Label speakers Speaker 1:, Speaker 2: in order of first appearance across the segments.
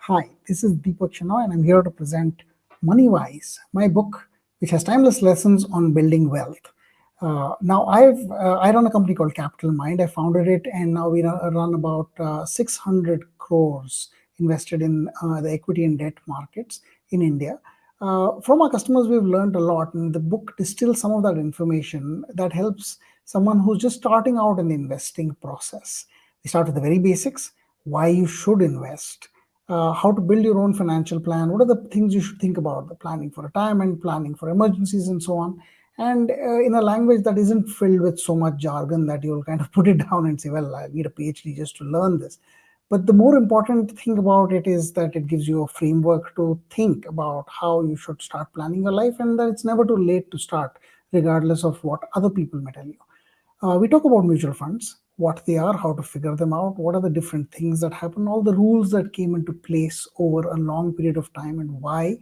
Speaker 1: Hi, this is Deepak Shenoy, and I'm here to present Money Wise, my book, which has timeless lessons on building wealth. I run a company called Capital Mind. I founded it, and now we run about 600 crores invested in the equity and debt markets in India. From our customers, we've learned a lot, and the book distills some of that information that helps someone who's just starting out in the investing process. We start with the very basics: why you should invest, how to build your own financial plan, what are the things you should think about, the planning for retirement, planning for emergencies, and so on. And in a language that isn't filled with so much jargon that you'll kind of put it down and say, well, I need a PhD just to learn this. But the more important thing about it is that it gives you a framework to think about how you should start planning your life, and that it's never too late to start, regardless of what other people may tell you. We talk about mutual funds, what they are, how to figure them out, what are the different things that happen, all the rules that came into place over a long period of time, and why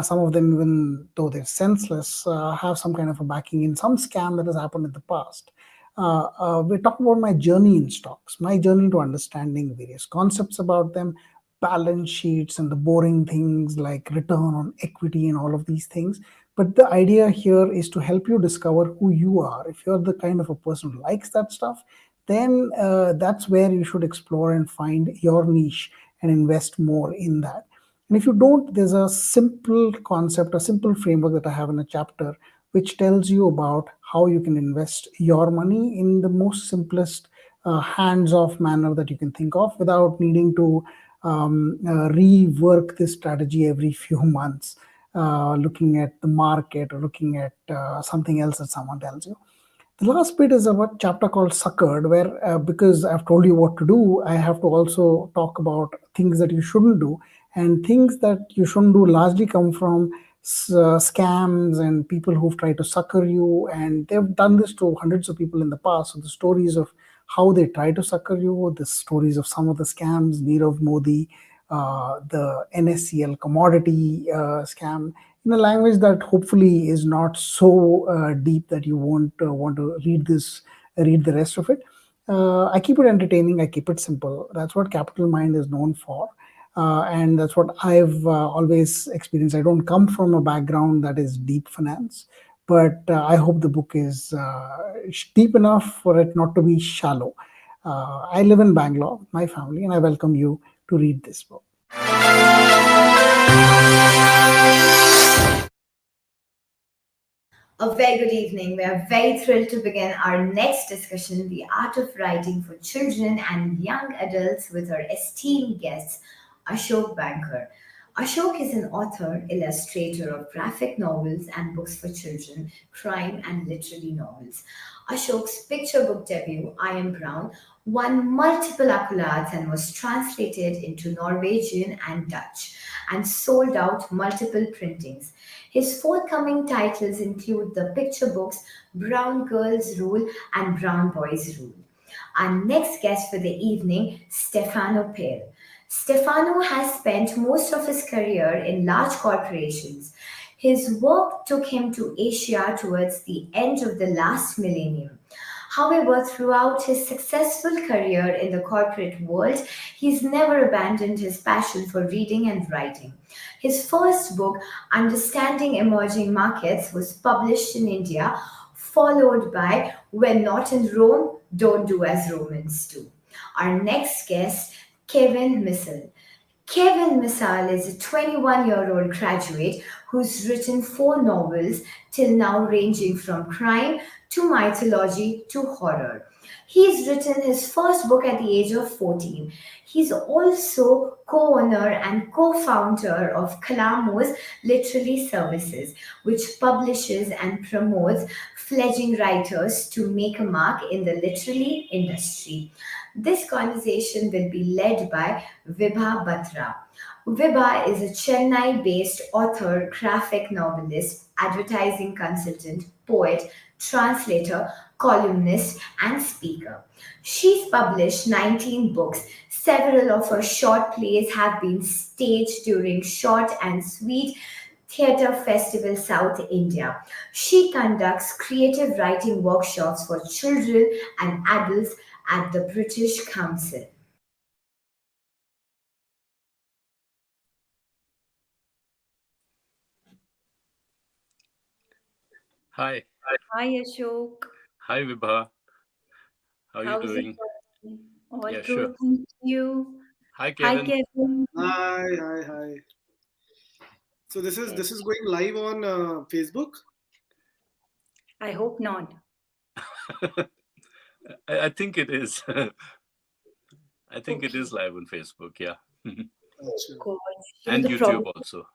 Speaker 1: some of them, even though they're senseless, have some kind of a backing in some scam that has happened in the past. We talk about my journey in stocks, my journey to understanding various concepts about them, balance sheets, and the boring things like return on equity and all of these things. But the idea here is to help you discover who you are. If you're the kind of a person who likes that stuff, then that's where you should explore and find your niche and invest more in that. And if you don't, there's a simple concept, a simple framework that I have in a chapter, which tells you about how you can invest your money in the most simplest, hands-off manner that you can think of, without needing to rework this strategy every few months, looking at the market or looking at something else that someone tells you. The last bit is a chapter called Suckered, where because I've told you what to do, I have to also talk about things that you shouldn't do. And things that you shouldn't do largely come from scams and people who've tried to sucker you. And they've done this to hundreds of people in the past. So the stories of how they try to sucker you, the stories of some of the scams, Nirav Modi, the NSCL commodity scam, in a language that hopefully is not so deep that you won't want to read the rest of it. I keep it entertaining, I keep it simple. That's what Capital Mind is known for. And that's what I've always experienced. I don't come from a background that is deep finance, but I hope the book is deep enough for it not to be shallow. I live in Bangalore, my family, and I welcome you to read this book.
Speaker 2: A very good evening. We are very thrilled to begin our next discussion, The Art of Writing for Children and Young Adults, with our esteemed guest, Ashok Banker. Ashok is an author, illustrator of graphic novels and books for children, crime and literary novels. Ashok's picture book debut, I Am Brown, won multiple accolades and was translated into Norwegian and Dutch and sold out multiple printings. His forthcoming titles include the picture books Brown Girls Rule and Brown Boys Rule. Our next guest for the evening, Stefano Pelle. Stefano has spent most of his career in large corporations. His work took him to Asia towards the end of the last millennium. However, throughout his successful career in the corporate world, he's never abandoned his passion for reading and writing. His first book, Understanding Emerging Markets, was published in India, followed by When Not in Rome, Don't Do as Romans Do. Our next guest, Kevin Misal. Kevin Misal is a 21-year-old graduate who's written 4 novels till now, ranging from crime to mythology to horror. He's written his first book at the age of 14. He's also co-owner and co-founder of Kalamos Literary Services, which publishes and promotes fledgling writers to make a mark in the literary industry. This conversation will be led by Vibha Batra. Vibha is a Chennai based author, graphic novelist, advertising consultant, poet, translator, columnist, and speaker. She's published 19 books. Several of her short plays have been staged during Short and Sweet Theatre Festival South India. She conducts creative writing workshops for children and adults at the British Council.
Speaker 3: Hi.
Speaker 4: Hi Ashok,
Speaker 3: Hi, Vibha. How are you
Speaker 4: how's it
Speaker 3: doing?
Speaker 4: going? All
Speaker 3: Yeah,
Speaker 4: good,
Speaker 3: sure.
Speaker 4: thank you.
Speaker 3: Hi,
Speaker 4: Hi
Speaker 3: Kevin.
Speaker 4: Kevin.
Speaker 5: Hi, hi, hi. So this is
Speaker 4: Yes,
Speaker 5: this is going live on Facebook.
Speaker 4: I hope not.
Speaker 3: I think it is. I think it is
Speaker 4: Okay,
Speaker 3: live on Facebook. Yeah.
Speaker 5: Achha.
Speaker 4: because
Speaker 3: And
Speaker 4: the
Speaker 3: YouTube
Speaker 4: problem.
Speaker 3: also.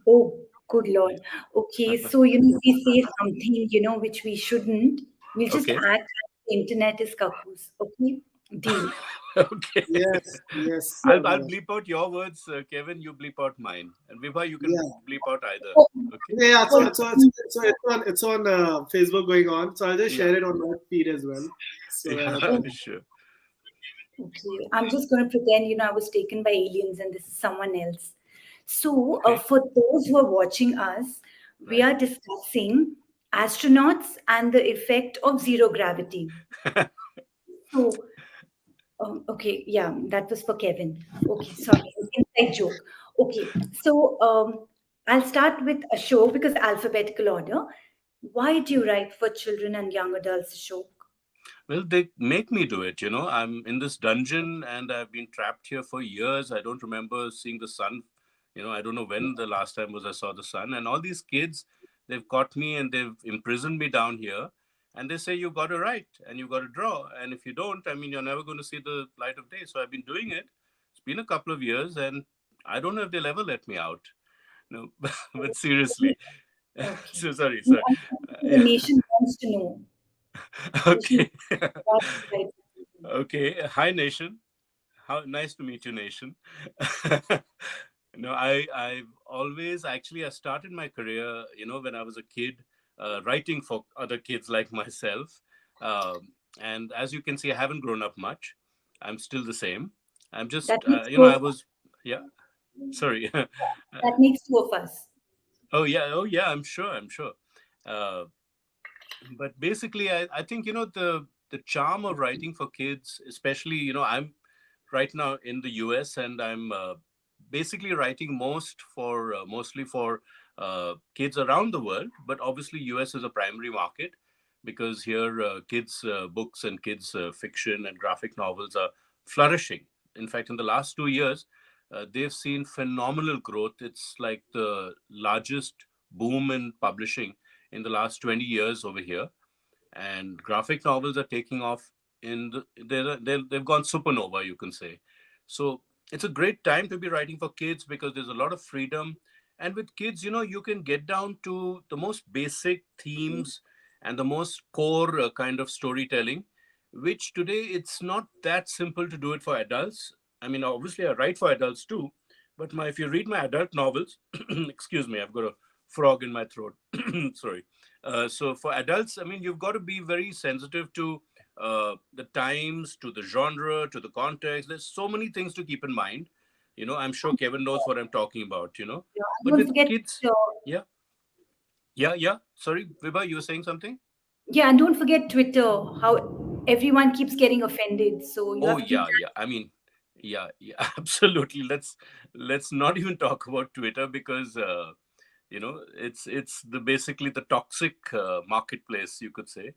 Speaker 4: Oh, good Lord. Okay, so if we say something which we shouldn't, we'll just
Speaker 3: Okay.
Speaker 4: act like the internet is kakus. Okay, deal.
Speaker 3: Okay.
Speaker 5: Yes, yes,
Speaker 3: I'll
Speaker 5: Vibha.
Speaker 3: bleep out your words, Kevin. You bleep out mine. And Vibha, you can
Speaker 5: Yeah,
Speaker 3: bleep out either.
Speaker 4: For,
Speaker 3: Okay.
Speaker 5: yeah. Yeah,
Speaker 4: for
Speaker 5: it's on Facebook going on. So I'll just
Speaker 3: Yeah.
Speaker 5: share it on my feed as well, so that
Speaker 3: Yeah.
Speaker 4: oh,
Speaker 3: Sure.
Speaker 4: okay, I'm just going to pretend I was taken by aliens and this is someone else. So,
Speaker 3: Okay.
Speaker 4: for those who are watching us, we
Speaker 3: Right.
Speaker 4: are discussing astronauts and the effect of zero gravity. So, okay, yeah, that was for Kevin. Okay, sorry, inside joke. Okay, so I'll start with Ashok because alphabetical order. Why do you write for children and young adults, Ashok?
Speaker 3: Well, they make me do it. I'm in this dungeon and I've been trapped here for years. I don't remember seeing the sun. I don't know when the last time was I saw the sun. And all these kids, they've caught me and they've imprisoned me down here. And they say, you've got to write and you've got to draw. And if you don't, I mean, you're never going to see the light of day. So I've been doing it. It's been a couple of years and I don't know if they'll ever let me out. No, but seriously.
Speaker 4: Okay.
Speaker 3: So sorry, sorry.
Speaker 4: And the
Speaker 3: Yeah.
Speaker 4: nation wants to know. Nation
Speaker 3: Okay.
Speaker 4: wants to write for children.
Speaker 3: Okay. Hi, nation. How nice to meet you, nation. I've always actually I started my career, when I was a kid, writing for other kids like myself. And as you can see, I haven't grown up much. I'm still the same. I'm
Speaker 4: That
Speaker 3: just,
Speaker 4: makes
Speaker 3: I
Speaker 4: two.
Speaker 3: was, yeah, sorry.
Speaker 4: That makes two of us.
Speaker 3: Oh yeah, I'm sure, I'm sure. Uh, but basically I think the charm of writing for kids, especially I'm right now in the US and I'm basically writing mostly for kids around the world, but obviously US is a primary market because here kids books and kids fiction and graphic novels are flourishing. In fact, in the last 2 years they've seen phenomenal growth. It's like the largest boom in publishing in the last 20 years over here, and graphic novels are taking off in they've gone supernova, you can say. So it's a great time to be writing for kids because there's a lot of freedom, and with kids you can get down to the most basic themes and the most core kind of storytelling, which today it's not that simple to do it for adults. I mean, obviously I write for adults too, but if you read my adult novels, excuse me, I've got a frog in my throat. Sorry. So for adults, I mean, you've got to be very sensitive to the times, to the genre, to the context. There's so many things to keep in mind. I'm sure Kevin knows what I'm talking about.
Speaker 4: Yeah,
Speaker 3: But
Speaker 4: don't
Speaker 3: with
Speaker 4: forget.
Speaker 3: kids,
Speaker 4: Uh,
Speaker 3: yeah, yeah, yeah. Sorry, Vibha, you were saying something?
Speaker 4: yeah, and don't forget Twitter. How everyone keeps getting offended, so you
Speaker 3: Oh
Speaker 4: have to keep
Speaker 3: yeah,
Speaker 4: that.
Speaker 3: yeah. I mean, yeah, yeah, absolutely. Let's not even talk about Twitter because it's the basically the toxic marketplace, you could say.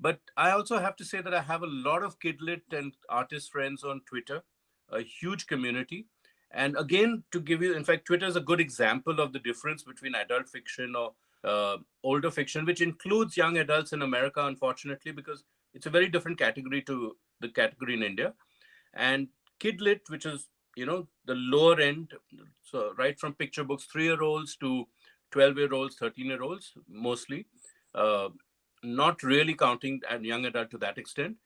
Speaker 3: But I also have to say that I have a lot of kidlit and artist friends on Twitter, a huge community. And again, to give you, in fact, Twitter is a good example of the difference between adult fiction or older fiction, which includes young adults in America, unfortunately, because it's a very different category to the category in India. And kidlit, which is the lower end, so right from picture books, 3-year olds to 12-year olds, 13-year olds mostly, uh, not really counting a young adult to that extent,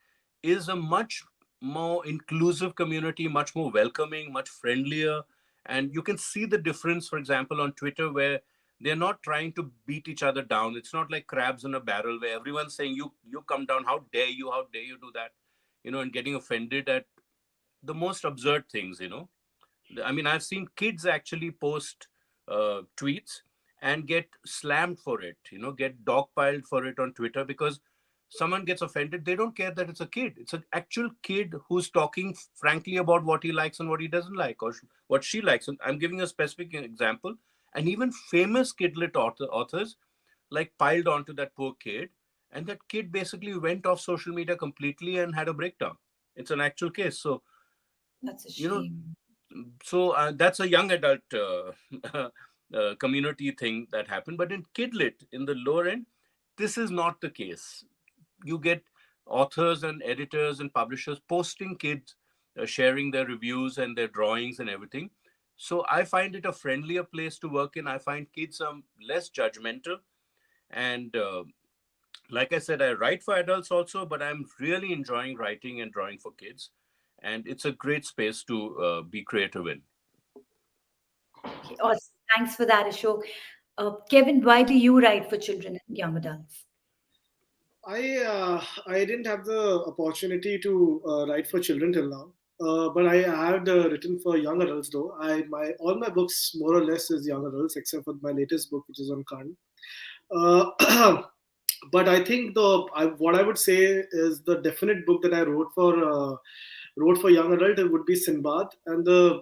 Speaker 3: is a much more inclusive community, much more welcoming, much friendlier. And you can see the difference, for example, on Twitter, where they're not trying to beat each other down. It's not like crabs in a barrel where everyone's saying, you come down, how dare you do that, and getting offended at the most absurd things. I mean, I've seen kids actually post tweets and get slammed for it, get dogpiled for it on Twitter because someone gets offended. They don't care that it's a kid. It's an actual kid who's talking frankly about what he likes and what he doesn't like, or what she likes. And I'm giving a specific example. And even famous kidlit authors like piled onto that poor kid. And that kid basically went off social media completely and had a breakdown. It's an actual case. So,
Speaker 4: That's a
Speaker 3: you know,
Speaker 4: shame.
Speaker 3: that's a young adult community thing that happened. But in kidlit, in the lower end, this is not the case. You get authors and editors and publishers posting kids, sharing their reviews and their drawings and everything. So I find it a friendlier place to work in. I find kids less judgmental. And like I said, I write for adults also, but I'm really enjoying writing and drawing for kids. And it's a great space to be creative in.
Speaker 4: Okay, awesome. Thanks for that, Ashok. Kevin, why do you write for children and young adults?
Speaker 5: I didn't have the opportunity to write for children till now, but I had written for young adults though. My all my books more or less is young adults, except for my latest book, which is on Khan. But I think what I would say is the definite book that I wrote for young adult, it would be Sinbad and the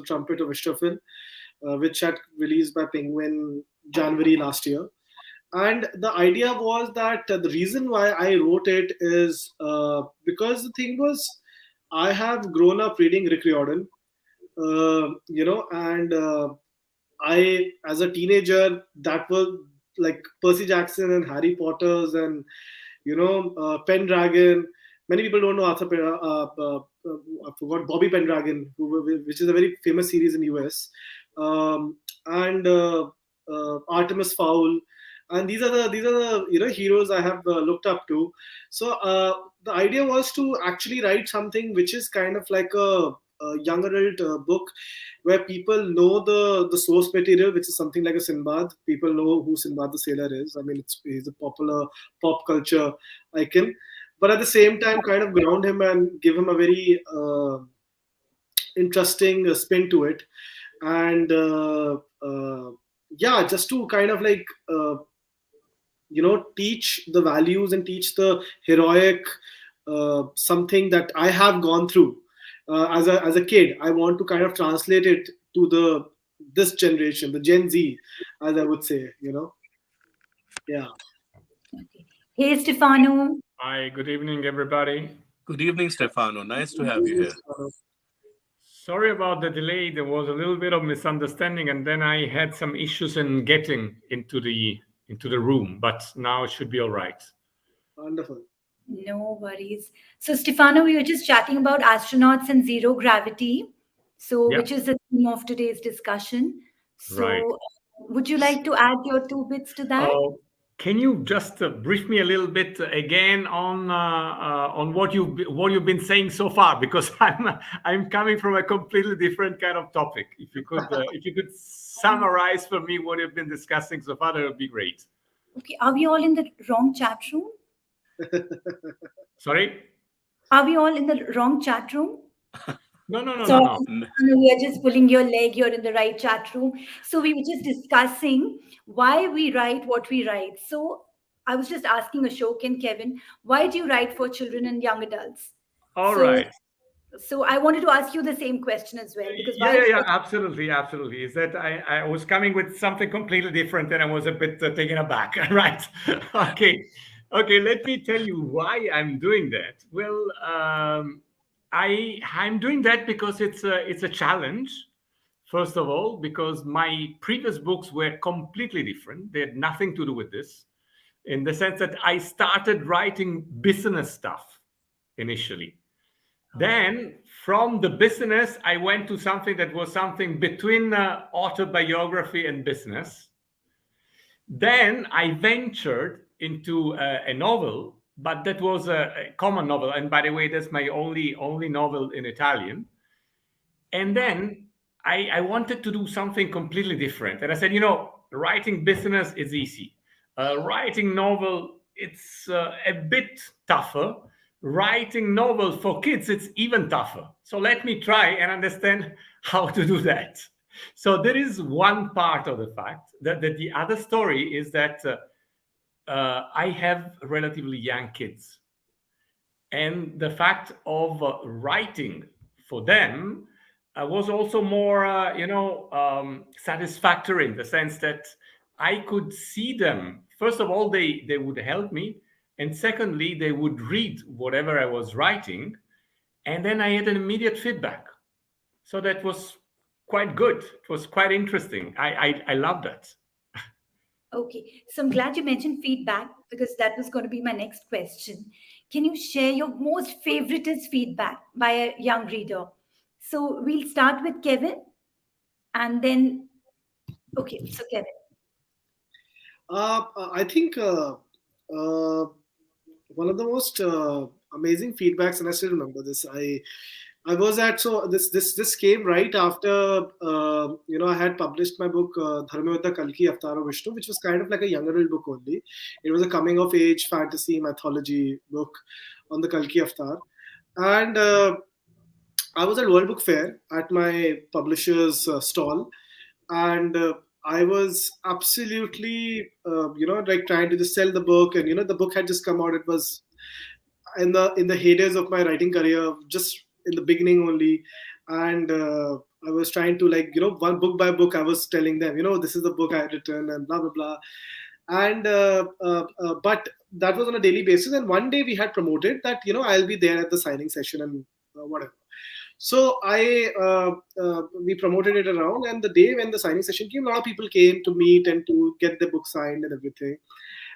Speaker 5: Trumpet of Ishtrafil, which had released by Penguin January last year. And the idea was that the reason why I wrote it is because the thing was I have grown up reading Rick Riordan, and I, as a teenager, that was like Percy Jackson and Harry Potter's and Pendragon. Many people don't know I forgot Bobby Pendragon, which is a very famous series in US, and Artemis Fowl, and these are the heroes I have looked up to. So the idea was to actually write something which is kind of like a young adult book where people know the source material, which is something like a Sinbad. People know who Sinbad the Sailor is. I mean, he's a popular pop culture icon, but at the same time, kind of ground him and give him a very interesting spin to it, and yeah, just to kind of like teach the values and teach the heroic something that I have gone through as a kid. I want to kind of translate it to this generation, the Gen Z, as I would say. Yeah.
Speaker 4: Okay. Hey, Stefano.
Speaker 6: Hi, good evening, everybody.
Speaker 3: Good evening, Stefano. Nice to have you here.
Speaker 6: Sorry about the delay. There was a little bit of misunderstanding, and then I had some issues in getting into the room, but now it should be all right.
Speaker 5: Wonderful.
Speaker 4: No worries. So, Stefano, we were just chatting about astronauts and zero gravity. So,
Speaker 6: Yeah.
Speaker 4: which is the theme of today's discussion. So,
Speaker 6: Right.
Speaker 4: would you like to add your 2 bits to that?
Speaker 6: Can you just brief me a little bit again on what you've been saying so far? Because I'm coming from a completely different kind of topic. If you could summarize for me what you've been discussing so far, that would be great.
Speaker 4: Okay, are we all in the wrong chat room?
Speaker 6: Sorry?
Speaker 4: Are we all in the wrong chat room?
Speaker 6: No.
Speaker 4: So we are just pulling your leg. You're in the right chat room. So we were just discussing why we write what we write. So I was just asking Ashok and Kevin, why do you write for children and young adults?
Speaker 6: All right.
Speaker 4: So I wanted to ask you the same question as well, because
Speaker 6: Yeah, absolutely. Is that I was coming with something completely different and I was a bit taken aback. Right. Okay. Let me tell you why I'm doing that. Well, I'm doing that because it's a challenge. First of all, because my previous books were completely different. They had nothing to do with this, in the sense that I started writing business stuff initially. Then from the business, I went to something that was something between autobiography and business. Then I ventured into a novel but that was a common novel. And by the way, that's my only novel in Italian. And then I wanted to do something completely different. And I said, writing business is easy. Writing novel, it's a bit tougher. Writing novel for kids, it's even tougher. So let me try and understand how to do that. So there is one part of the fact that the other story is that I have relatively young kids, and the fact of writing for them was also more satisfactory, in the sense that I could see them. First of all, they would help me, and secondly, they would read whatever I was writing, and then I had an immediate feedback. So that was quite good. It was quite interesting. I love that.
Speaker 4: Okay, so I'm glad you mentioned feedback because that was going to be my next question. Can you share your most favoriteest feedback by a young reader? So we'll start with Kevin and then, okay, so Kevin.
Speaker 5: I think one of the most amazing feedbacks, and I still remember this. I was at so this came right after I had published my book Dharmavada Kalki Avtara Vishnu, which was kind of like a young adult book only. It was a coming of age fantasy mythology book on the Kalki Avatar, and I was at World Book Fair at my publisher's stall, and I was absolutely like trying to just sell the book, and the book had just come out. It was in the heydays of my writing career, just in the beginning only, and I was trying to, like, one book by book, I was telling them, this is the book I had written and blah blah blah, and but that was on a daily basis. And one day we had promoted that I'll be there at the signing session and whatever. So we promoted it around, and the day when the signing session came, a lot of people came to meet and to get the book signed and everything.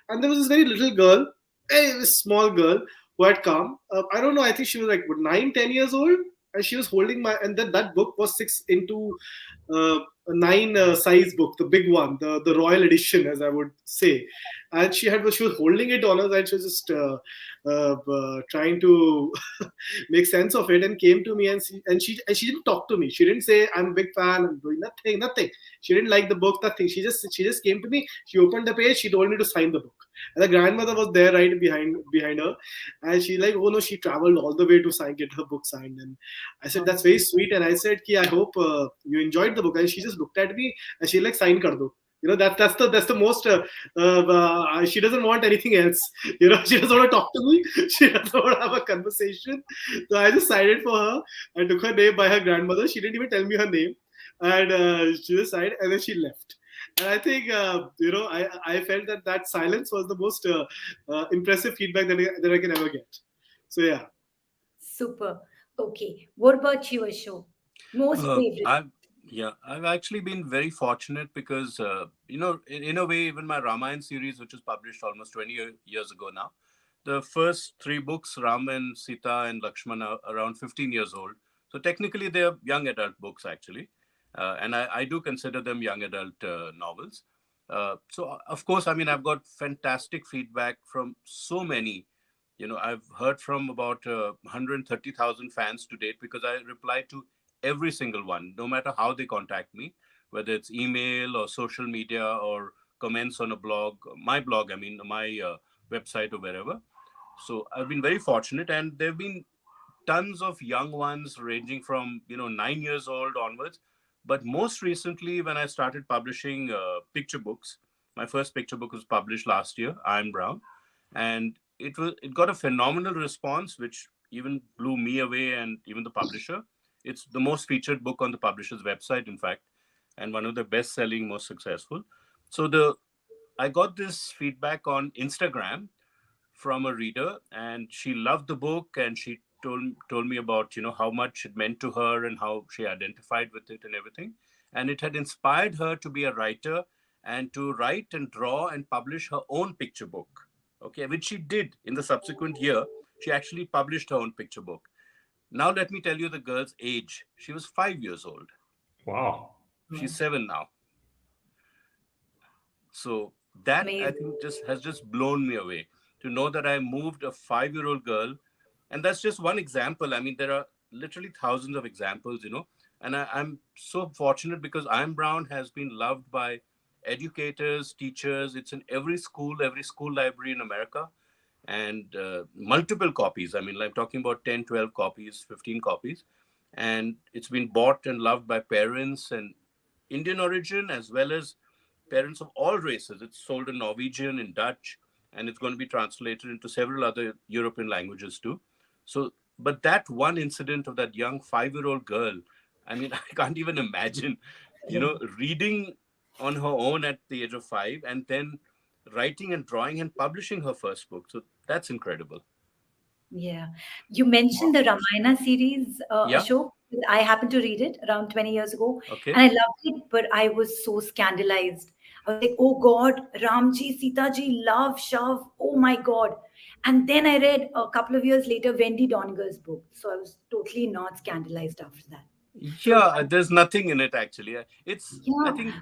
Speaker 5: And there was this very little girl, a small girl, who had come. I don't know. I think she was like 9, 10 years old, and she was holding my. And then that book was 6 into 9 size book, the big one, the royal edition, as I would say. And she was holding it on her, and she was just trying to make sense of it, and came to me, and she didn't talk to me. She didn't say I'm a big fan. I'm doing nothing. She didn't like the book. Nothing. She just came to me. She opened the page. She told me to sign the book. And the grandmother was there right behind her, and she, like, oh no, she traveled all the way to get her book signed. And I said, that's very sweet. And I said, Ki, I hope you enjoyed the book. And she just looked at me and she, like, sign kar do. That's the most. She doesn't want anything else. She doesn't want to talk to me. She doesn't want to have a conversation. So I just signed it for her. I took her name by her grandmother. She didn't even tell me her name, and she just signed, and then she left. And I think I felt that silence was the most impressive feedback that I can ever get. So yeah.
Speaker 4: Super. Okay. What about you, Ashok? Most
Speaker 3: Uh,
Speaker 4: favorite.
Speaker 3: I've yeah, I've actually been very fortunate because in a way, even my Ramayana series, which was published almost 20 years ago now, the first three books, Ram and Sita and Lakshmana, are around 15 years old. So technically, they're young adult books actually, and I do consider them young adult novels. So of course, I mean, I've got fantastic feedback from so many. I've heard from about 130,000 fans to date, because I reply to every single one, no matter how they contact me, whether it's email or social media or comments on a blog, my blog, I mean, my website or wherever. So I've been very fortunate, and there have been tons of young ones ranging from 9 years old onwards. But most recently, when I started publishing picture books, my first picture book was published last year, Iron Brown, and it got a phenomenal response, which even blew me away and even the publisher. It's the most featured book on the publisher's website, in fact, and one of the best-selling, most successful. So the I got this feedback on Instagram from a reader, and she loved the book, and she told me about how much it meant to her and how she identified with it and everything, and it had inspired her to be a writer and to write and draw and publish her own picture book. Okay, which she did in the subsequent year. She actually published her own picture book. Now let me tell you the girl's age. She was 5 years old.
Speaker 6: Wow.
Speaker 3: She's 7 now. So that, I
Speaker 4: Amazing.
Speaker 3: think, just has just blown me away. to know that I moved a 5-year-old girl. And that's just one example. I mean, there are literally thousands of examples, and I'm so fortunate because I'm Brown has been loved by educators, teachers. It's in every school library in America, and multiple copies. I mean, I'm talking about 10, 12 copies, 15 copies. And it's been bought and loved by parents and Indian origin as well as parents of all races. It's sold in Norwegian, in Dutch, and it's going to be translated into several other European languages too. So, but that one incident of that young 5-year-old girl, I mean, I can't even imagine, reading on her own at the age of 5 and then writing and drawing and publishing her first book. So that's incredible.
Speaker 4: Yeah. You mentioned the Ramayana series,
Speaker 3: Yeah.
Speaker 4: Ashok. I happened to read it around 20 years ago
Speaker 3: Okay.
Speaker 4: and I loved it, but I was so scandalized. I was like, oh God, Ramji, Sitaji, love, shove, oh my God. And then I read a couple of years later Wendy Doniger's book. So I was totally not scandalized after that. So,
Speaker 3: Yeah, there's nothing in it actually. It's, I think,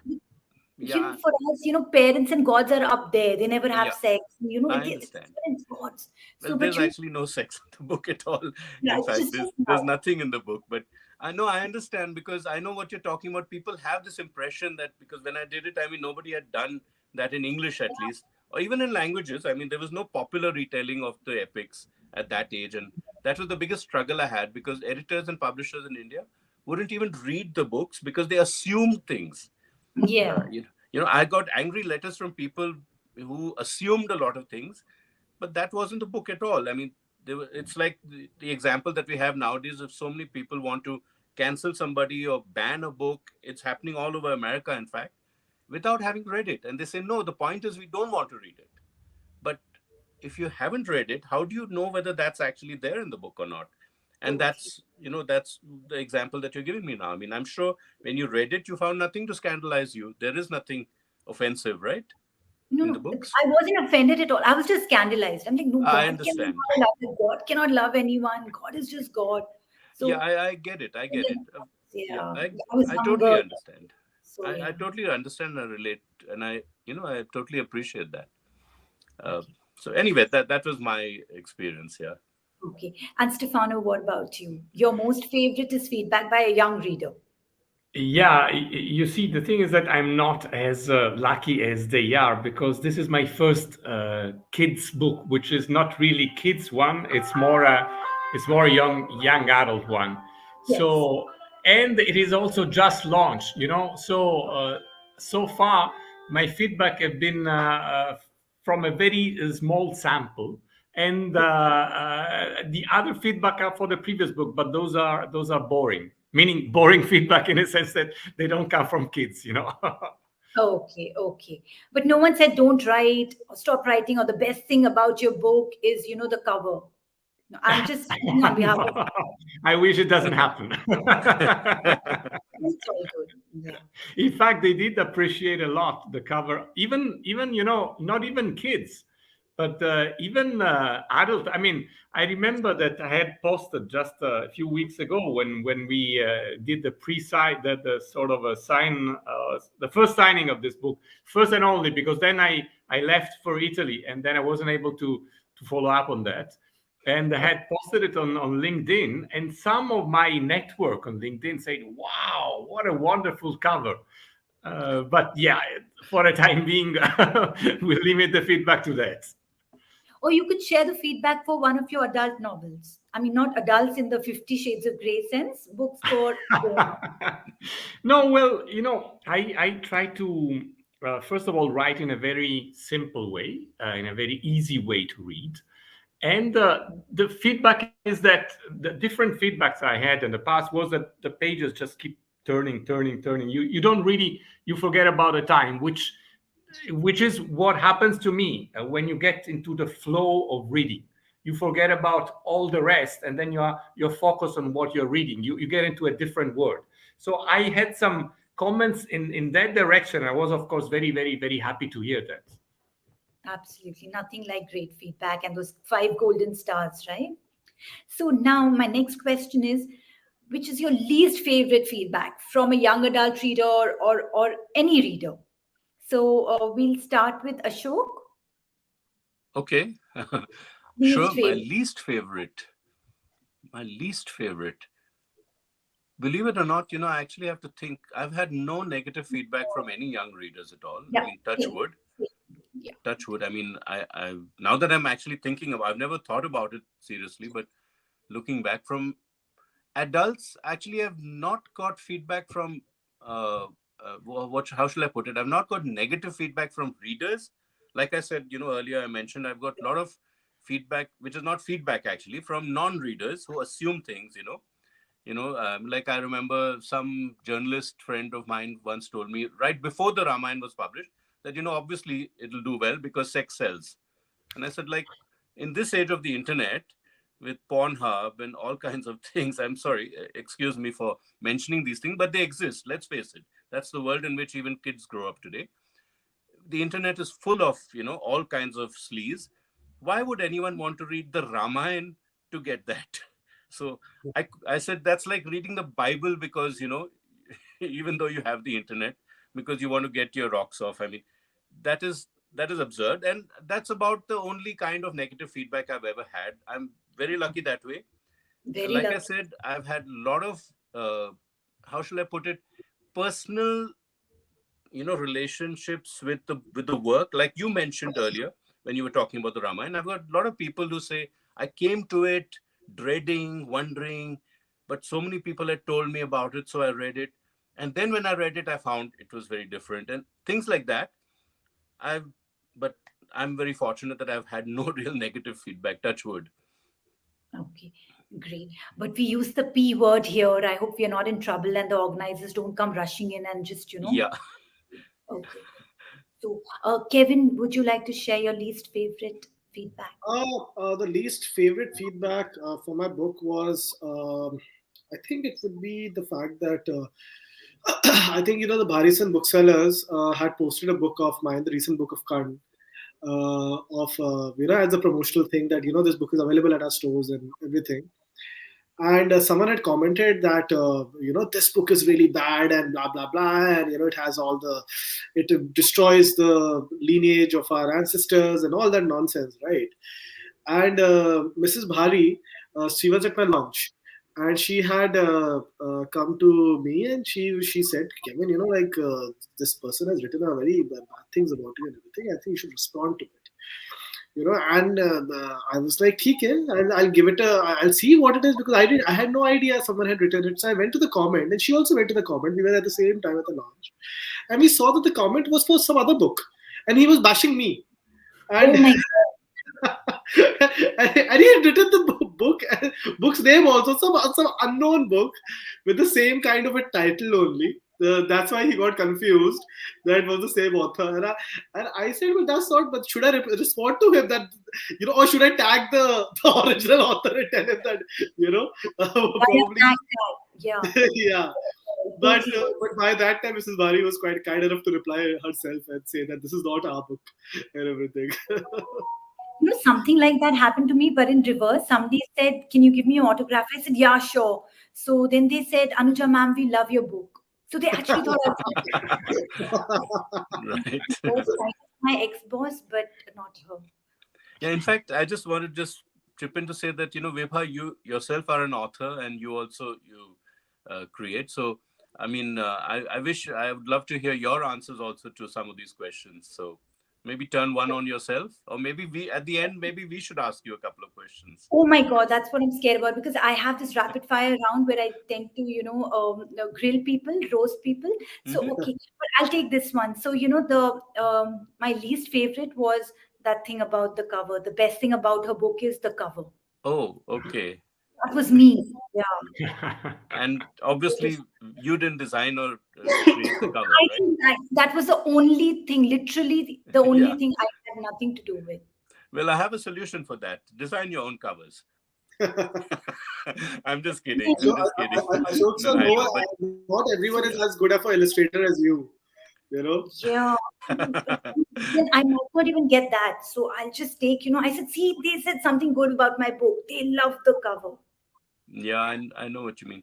Speaker 4: yeah.
Speaker 3: yeah,
Speaker 4: For us, parents and gods are up there. They never have
Speaker 3: yeah,
Speaker 4: sex.
Speaker 3: I
Speaker 4: It's
Speaker 3: understand.
Speaker 4: parents, gods.
Speaker 3: Well,
Speaker 4: So, but
Speaker 3: there's actually no sex in the book at all.
Speaker 4: yeah,
Speaker 3: In
Speaker 4: it's
Speaker 3: fact,
Speaker 4: just
Speaker 3: there's
Speaker 4: now.
Speaker 3: nothing in the book. But I know I understand because I know what you're talking about. People have this impression that because when I did it, I mean nobody had done that in English at least, or even in languages. I mean there was no popular retelling of the epics at that age, and that was the biggest struggle I had because editors and publishers in India wouldn't even read the books because they assumed things.
Speaker 4: Yeah.
Speaker 3: I got angry letters from people who assumed a lot of things, but that wasn't the book at all. I mean, it's like the example that we have nowadays. If so many people want to cancel somebody or ban a book, it's happening all over America, in fact, without having read it. And they say, no, the point is we don't want to read it. But if you haven't read it, how do you know whether that's actually there in the book or not? And
Speaker 4: Totally.
Speaker 3: that's the example that you're giving me now. I mean, I'm sure when you read it, you found nothing to scandalize you. There is nothing offensive, right,
Speaker 4: No,
Speaker 3: in the
Speaker 4: no,
Speaker 3: books.
Speaker 4: I wasn't offended at all. I was just scandalized. I'm like, no,
Speaker 3: I
Speaker 4: God
Speaker 3: understand.
Speaker 4: cannot love. God cannot love anyone. God is just God.
Speaker 3: Yeah,
Speaker 4: So,
Speaker 3: I get it. I
Speaker 4: and
Speaker 3: get it.
Speaker 4: then,
Speaker 3: Yeah,
Speaker 4: yeah,
Speaker 3: I
Speaker 4: I was
Speaker 3: I
Speaker 4: young
Speaker 3: totally
Speaker 4: girl.
Speaker 3: understand.
Speaker 4: So,
Speaker 3: I
Speaker 4: yeah.
Speaker 3: totally understand and relate, and I totally appreciate that. Uh, so anyway, that was my experience. Yeah.
Speaker 4: Okay. And Stefano, what about you? Your most favorite is feedback by a young reader.
Speaker 6: Yeah, you see, the thing is that I'm not as lucky as they are because this is my first kids book, which is not really kids one. It's more a young adult one.
Speaker 4: Yes.
Speaker 6: So, and it is also just launched, so far my feedback have been from a very small sample, and the other feedback are for the previous book, but those are boring, meaning boring feedback in a sense that they don't come from kids.
Speaker 4: Okay, okay. But no one said don't write or stop writing or the best thing about your book is, the cover. No, I'm just speaking on behalf of
Speaker 6: I wish it doesn't happen.
Speaker 4: it's all good. Yeah.
Speaker 6: In fact, they did appreciate a lot the cover, even not even kids, but even adult. I mean, I remember that I had posted just a few weeks ago when we did the pre-sign, the sort of a sign, the first signing of this book, first and only, because then I left for Italy and then I wasn't able to follow up on that. And I had posted it on LinkedIn, and some of my network on LinkedIn said, "Wow, what a wonderful cover!" But yeah, for a time being, we'll limit the feedback to that.
Speaker 4: Or you could share the feedback for one of your adult novels. I mean, not adults in the 50 Shades of Grey sense, books for grown ups.
Speaker 6: No, well, I try to first of all write in a very simple way, in a very easy way to read. And the feedback is that the different feedbacks I had in the past was that the pages just keep turning. You don't really, you forget about the time, which is what happens to me when you get into the flow of reading. You forget about all the rest, and then you're focused on what you're reading. You get into a different world. So I had some comments in that direction. I was, of course, very, very, very happy to hear that.
Speaker 4: Absolutely. Nothing like great feedback and those 5 golden stars, right? So now my next question is, which is your least favorite feedback from a young adult reader or any reader? So we'll start with Ashok.
Speaker 3: Okay.
Speaker 4: Least
Speaker 3: Sure, my
Speaker 4: favorite.
Speaker 3: least favorite. My least favorite. Believe it or not, I actually have to think. I've had no negative feedback from any young readers at all. I
Speaker 4: Yeah,
Speaker 3: mean, touch
Speaker 4: same,
Speaker 3: wood,
Speaker 4: same. Yeah,
Speaker 3: touch wood. I mean, I now that I'm actually thinking about, I've never thought about it seriously, but looking back from adults, actually, I've not got feedback from, what, how shall I put it? I've not got negative feedback from readers. Like I said, earlier I mentioned I've got a lot of feedback, which is not feedback actually, from non-readers who assume things, like I remember some journalist friend of mine once told me right before the Ramayana was published that, obviously it'll do well because sex sells. And I said, like, in this age of the internet, with Pornhub and all kinds of things, I'm sorry, excuse me for mentioning these things, but they exist. Let's face it. That's the world in which even kids grow up today. The internet is full of, all kinds of sleaze. Why would anyone want to read the Ramayana to get that? So I said that's like reading the Bible because, even though you have the internet, because you want to get your rocks off. I mean, that is that is absurd, and that's about the only kind of negative feedback I've ever had. I'm very lucky that way.
Speaker 4: very
Speaker 3: Like I
Speaker 4: lucky.
Speaker 3: said, I've had a lot of, how shall I put it, personal, relationships with the work, like you mentioned earlier when you were talking about the Ramayana. I've got a lot of people who say I came to it dreading, wondering, but so many people had told me about it, so I read it, and then when I read it I found it was very different, and things like that. I've But I'm very fortunate that I've had no real negative feedback, touch wood.
Speaker 4: Okay, great. But we use the P word here. I hope we are not in trouble and the organizers don't come rushing in and just,
Speaker 3: Yeah.
Speaker 4: Okay. So, Kevin, would you like to share your least favorite feedback?
Speaker 5: The least favorite feedback for my book was, I think it would be the fact that I think the Barisan booksellers had posted a book of mine, the recent book of Khan, of as a promotional thing that this book is available at our stores and everything. And someone had commented that this book is really bad and blah blah blah, and it has all the, it destroys the lineage of our ancestors and all that nonsense, right? And Mrs. Bhari, she was at my launch, and she had come to me and she said, Kevin, this person has written a very bad things about you and everything. I think you should respond to it. And I was like, okay, I'll give it I'll see what it is, because I had no idea someone had written it. So I went to the comment, and she also went to the comment. We were at the same time at the launch, and we saw that the comment was for some other book, and he was bashing me.
Speaker 4: Oh
Speaker 5: And
Speaker 4: my
Speaker 5: and he had written the book's name also, some unknown book with the same kind of a title only. That's why he got confused that it was the same author. And I said, well, that's not. But should I respond to him that, or should I tag the original author and tell him that,
Speaker 4: God,
Speaker 5: probably,
Speaker 4: that guy. Yeah,
Speaker 5: yeah. But
Speaker 4: totally.
Speaker 5: but by that time, Mrs. Bari was quite kind enough to reply herself and say that this is not our book and everything.
Speaker 4: Something like that happened to me, but in reverse. Somebody said, "Can you give me your autograph?" I said, "Yeah, sure." So then they said, "Anuja, ma'am, we love your book." So they actually thought I
Speaker 3: Right.
Speaker 4: was kind of my ex-boss, but not her.
Speaker 3: Yeah, in fact, I just want to just chip in to say that, Vibha, you yourself are an author, and you also you create. So, I mean, I would love to hear your answers also to some of these questions. So maybe turn one on yourself, or maybe we at the end, maybe we should ask you a couple of questions.
Speaker 4: Oh my God, that's what I'm scared about, because I have this rapid fire round where I tend to, grill people, roast people. So,
Speaker 3: Hmm.
Speaker 4: okay, but I'll take this one. So, the my least favorite was that thing about the cover. The best thing about her book is the cover.
Speaker 3: Oh, okay.
Speaker 4: That was me. Yeah.
Speaker 3: And obviously, you didn't design or create the cover,
Speaker 4: I
Speaker 3: right?
Speaker 4: think that was the only thing, literally the only
Speaker 3: Yeah.
Speaker 4: thing I had nothing to do with.
Speaker 3: Well, I have a solution for that. Design your own covers. I'm just kidding.
Speaker 5: So,
Speaker 3: I'm just kidding.
Speaker 5: Ashok
Speaker 3: No,
Speaker 5: sir,
Speaker 3: I
Speaker 5: no,
Speaker 3: know, but
Speaker 5: not everyone is as good of an illustrator as you. You know.
Speaker 4: Yeah. Then I might not even get that. So I'll just take, I said, see, they said something good about my book. They love the cover.
Speaker 3: yeah, I know what you mean.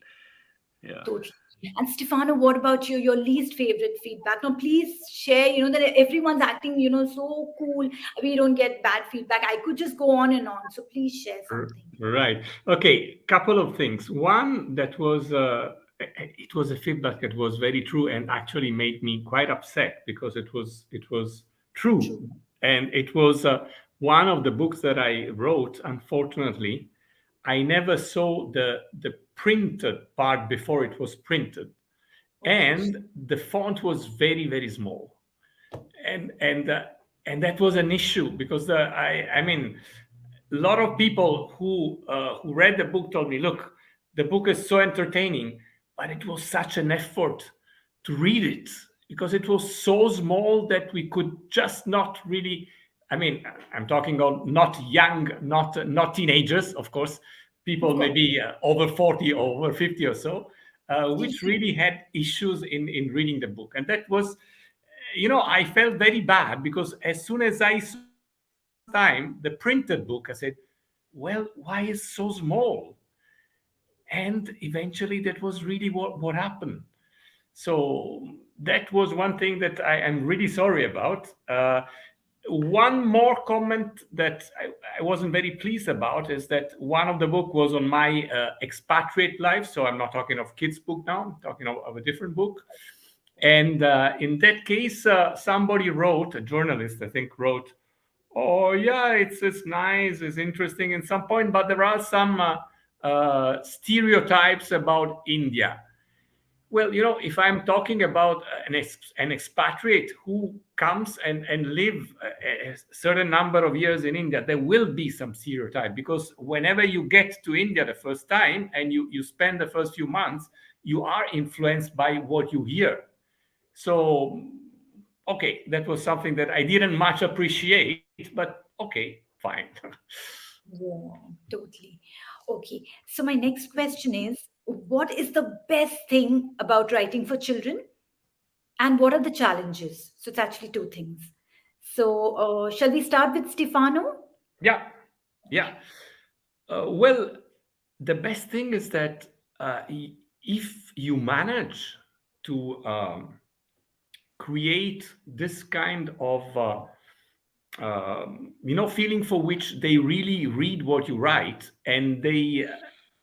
Speaker 3: Yeah.
Speaker 4: Totally. And Stefano, what about you? Your least favorite feedback? Now, please share. That everyone's acting, so cool. We don't get bad feedback. I could just go on and on. So please share something.
Speaker 6: Right. Okay. Couple of things. One, that was it was a feedback that was very true and actually made me quite upset because it was
Speaker 4: True.
Speaker 6: true, and it was one of the books that I wrote. Unfortunately, I never saw the printed part before it was printed,
Speaker 4: Okay.
Speaker 6: and the font was very, very small, and that was an issue because I mean, a lot of people who read the book told me, look, the book is so entertaining, but it was such an effort to read it because it was so small that we could just not really. I mean, I'm talking of not young, not teenagers, of course,
Speaker 4: Of
Speaker 6: people
Speaker 4: course.
Speaker 6: maybe over 40 or over 50 or so, which really had issues in reading the book. And that was, I felt very bad because as soon as I saw the first time the printed book, I said, well, why is so small? And eventually that was really what happened. So that was one thing that I am really sorry about. One more comment that I wasn't very pleased about is that one of the book was on my expatriate life. So I'm not talking of kids book now. I'm talking of a different book. And in that case, somebody wrote, a journalist, I think, wrote, "Oh yeah, it's nice, it's interesting in some point, but there are some stereotypes about India." Well, if I'm talking about an expatriate who comes and live a certain number of years in India, there will be some stereotype because whenever you get to India the first time and you spend the first few months, you are influenced by what you hear. So, okay, that was something that I didn't much appreciate, but okay, fine.
Speaker 4: Yeah, totally. Okay. So my next question is, what is the best thing about writing for children, and what are the challenges? So it's actually two things. So shall we start with Stefano?
Speaker 6: Yeah, yeah. Well, the best thing is that if you manage to create this kind of feeling for which they really read what you write and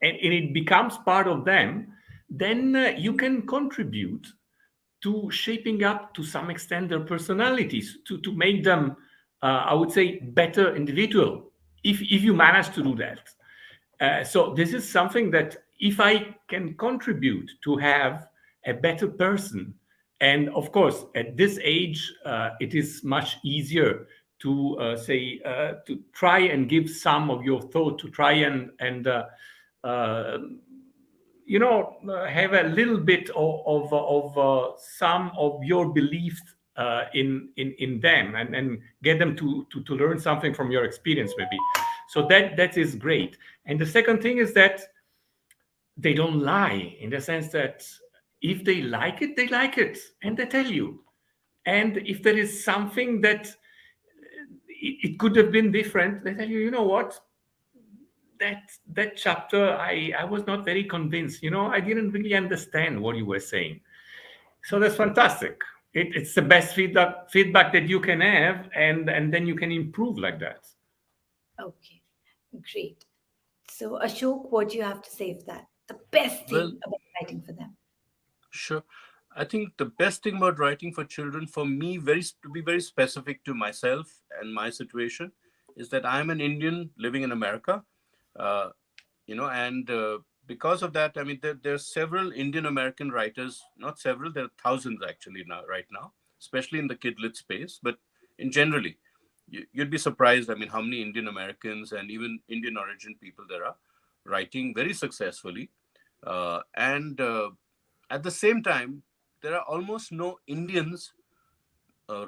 Speaker 6: and it becomes part of them, then you can contribute to shaping up to some extent their personalities to make them I would say better individual if you manage to do that. So this is something that if I can contribute to have a better person, and of course at this age it is much easier to say to try and give some of your thought, to try and uh, have a little bit of some of your beliefs in them and get them to learn something from your experience maybe. So that is great. And the second thing is that they don't lie, in the sense that if they like it and they tell you. And if there is something that it could have been different, they tell you, you know what, that chapter I was not very convinced. I didn't really understand what you were saying. So that's fantastic. It's the best feedback that you can have, and then you can improve like that.
Speaker 4: Okay, great. So Ashok, what do you have to say for that? The best
Speaker 3: Well,
Speaker 4: thing about writing for them.
Speaker 3: sure. I think the best thing about writing for children, for me, to be very specific to myself and my situation, is that I'm an Indian living in America. Uh, and because of that, I mean, there are several Indian American writers, not several, there are thousands actually now, right now, especially in the kidlit space, but in generally, you'd be surprised, I mean, how many Indian Americans and even Indian origin people there are writing very successfully. And At the same time, there are almost no Indians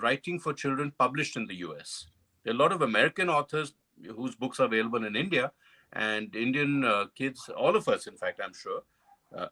Speaker 3: writing for children published in the US. There are a lot of American authors whose books are available in India, and Indian kids, all of us, in fact, I'm sure.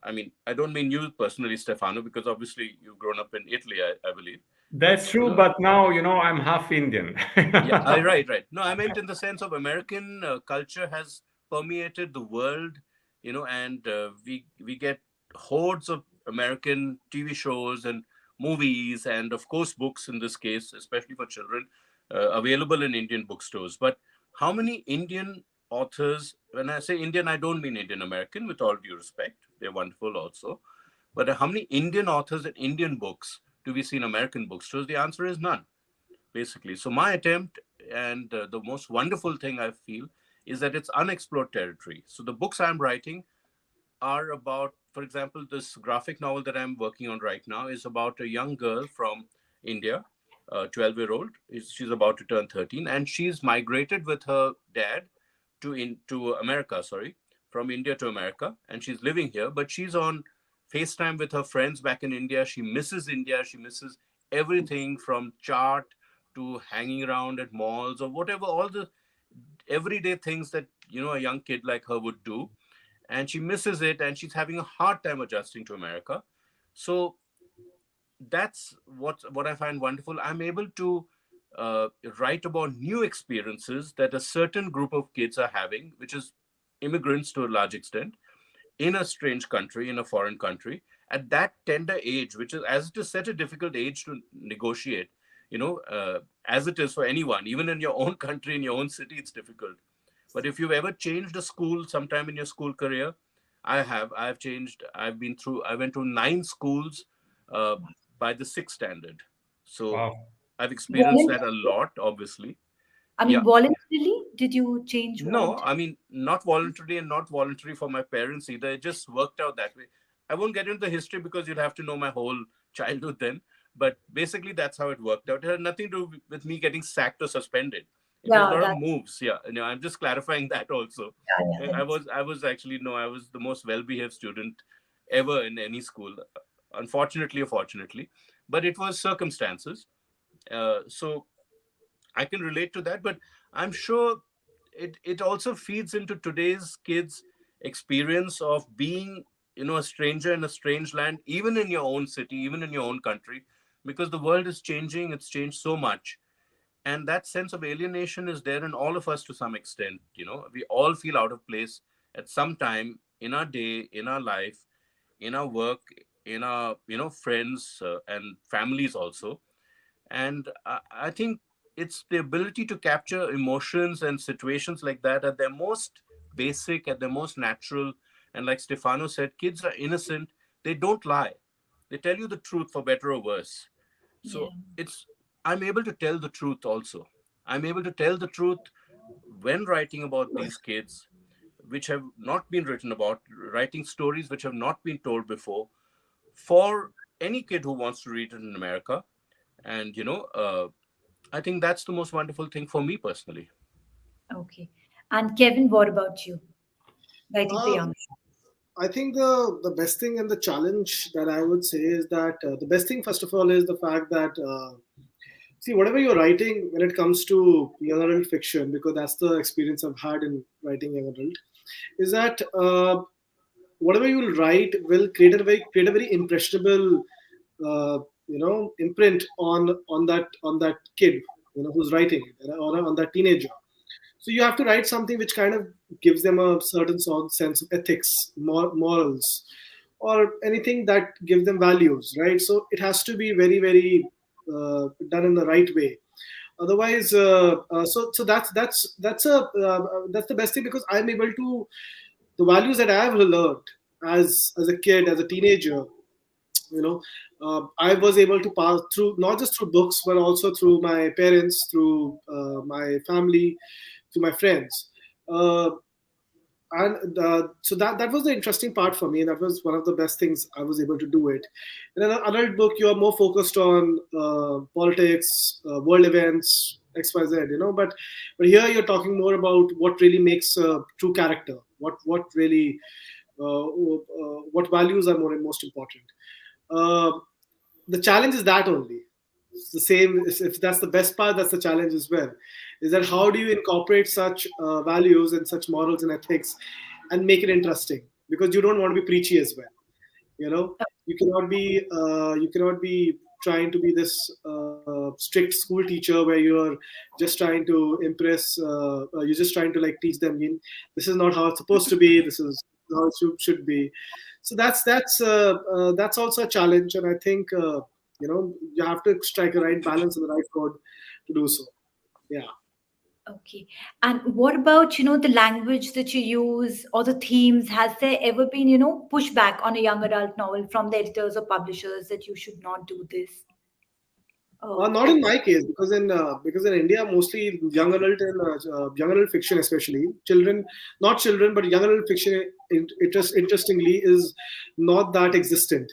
Speaker 3: I mean, I don't mean you personally, Stefano, because obviously you've grown up in Italy, I believe. But,
Speaker 6: That's true, but now I'm half Indian.
Speaker 3: yeah, right, right. No, I meant in the sense of American culture has permeated the world, and we get hordes of American TV shows and movies, and of course books in this case, especially for children, available in Indian bookstores. But how many Indian authors, when I say Indian, I don't mean Indian American, with all due respect, they're wonderful also. But how many Indian authors and Indian books do we see in American bookstores? The answer is none, basically. So my attempt, and the most wonderful thing I feel, is that it's unexplored territory. So the books I'm writing are about, for example, this graphic novel that I'm working on right now is about a young girl from India, a 12-year-old. She's about to turn 13, and she's migrated with her dad to America, sorry, from India to America, and she's living here, but she's on FaceTime with her friends back in India. She misses India. She misses everything from chart to hanging around at malls or whatever, all the everyday things that a young kid like her would do, and she misses it, and she's having a hard time adjusting to America. So that's what I find wonderful. I'm able to uh, write about new experiences that a certain group of kids are having, which is immigrants to a large extent, in a strange country, in a foreign country, at that tender age, which is, as it is such a difficult age to negotiate, as it is for anyone, even in your own country, in your own city, it's difficult. But if you've ever changed a school sometime in your school career, I have. I've changed. I've been through. I went to 9 schools uh, by the sixth standard. So
Speaker 6: Wow.
Speaker 3: I've experienced that a
Speaker 4: Voluntarily?
Speaker 3: lot. Obviously,
Speaker 4: I mean,
Speaker 3: yeah.
Speaker 4: voluntarily? Did you change
Speaker 3: No,
Speaker 4: voluntarily?
Speaker 3: I mean, not voluntarily and not voluntary for my parents either. It just worked out that way. I won't get into the history because you'd have to know my whole childhood then. But basically, that's how it worked out. It had nothing to do with me getting sacked or suspended. It was a
Speaker 4: Yeah,
Speaker 3: lot of
Speaker 4: that,
Speaker 3: moves. Yeah, I'm just clarifying that also.
Speaker 4: yeah, yeah,
Speaker 3: I
Speaker 4: that's,
Speaker 3: was, I was actually no, I was the most well-behaved student ever in any school. Unfortunately or fortunately, but it was circumstances. So I can relate to that, but I'm sure it also feeds into today's kids' experience of being, a stranger in a strange land, even in your own city, even in your own country, because the world is changing. It's changed so much, and that sense of alienation is there in all of us to some extent. We all feel out of place at some time in our day, in our life, in our work, in our friends and families also. And I think it's the ability to capture emotions and situations like that at their most basic, at their most natural. And like Stefano said, kids are innocent. They don't lie. They tell you the truth for better or worse.
Speaker 4: yeah.
Speaker 3: So I'm able to tell the truth also. I'm able to tell the truth when writing about these kids, which have not been written about, writing stories which have not been told before, for any kid who wants to read it in America. And I think that's the most wonderful thing for me personally.
Speaker 4: Okay. And Kevin, what about you? Writing for
Speaker 5: Uh,
Speaker 4: young.
Speaker 5: I think the best thing and the challenge that I would say is that the best thing, first of all, is the fact that see, whatever you're writing when it comes to young adult fiction, because that's the experience I've had in writing young adult, is that whatever you will write will create a very impressionable imprint on that kid who's writing it, on that teenager. So you have to write something which kind of gives them a certain sort of sense of ethics, morals, or anything that gives them values, right? So it has to be very, very done in the right way. Otherwise, so that's the best thing, because I'm able to, the values that I have learned as a kid, as a teenager, you know I was able to pass through, not just through books, but also through my parents, through my family, to my friends. uh, and so that was the interesting part for me. That was one of the best things I was able to do it. In an adult book, you are more focused on politics, world events, xyz, but here you're talking more about what really makes a true character, what really what values are most important. uh, the challenge is that only. It's the same. If that's the best part, that's the challenge as well. Is that how do you incorporate such values and such morals and ethics, and make it interesting? Because you don't want to be preachy as well. You know, you cannot be trying to be this strict school teacher where you're just trying to impress. You're just trying to like teach them. This is not how it's supposed to be. This is how it should be. So that's also a challenge, and I think you have to strike a right balance and the right chord to do so. Yeah.
Speaker 4: Okay. And what about, the language that you use or the themes? Has there ever been, pushback on a young adult novel from the editors or publishers that you should not do this?
Speaker 5: Not in my case, because in India, mostly young adult fiction, especially children, not children, but young adult fiction. Interestingly, is not that existent.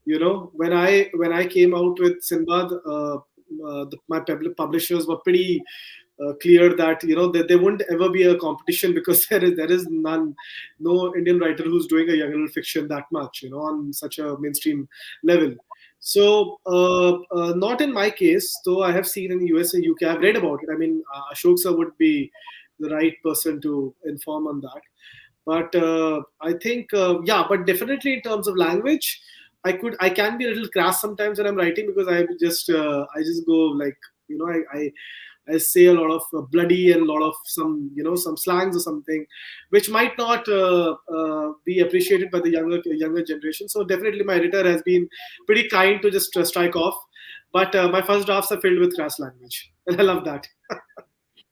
Speaker 5: When I came out with Sinbad, my publishers were pretty clear that that there wouldn't ever be a competition because there is no Indian writer who's doing a young adult fiction that much, on such a mainstream level. So, not in my case, though I have seen in the US and UK, I've read about it. I mean, Ashok sir would be the right person to inform on that. But I think, yeah, but definitely in terms of language, I can be a little crass sometimes when I'm writing because I just go like, I say a lot of bloody and a lot of some slangs or something, which might not be appreciated by the younger generation. So definitely, my editor has been pretty kind to just strike off. But my first drafts are filled with crass language, and I love that.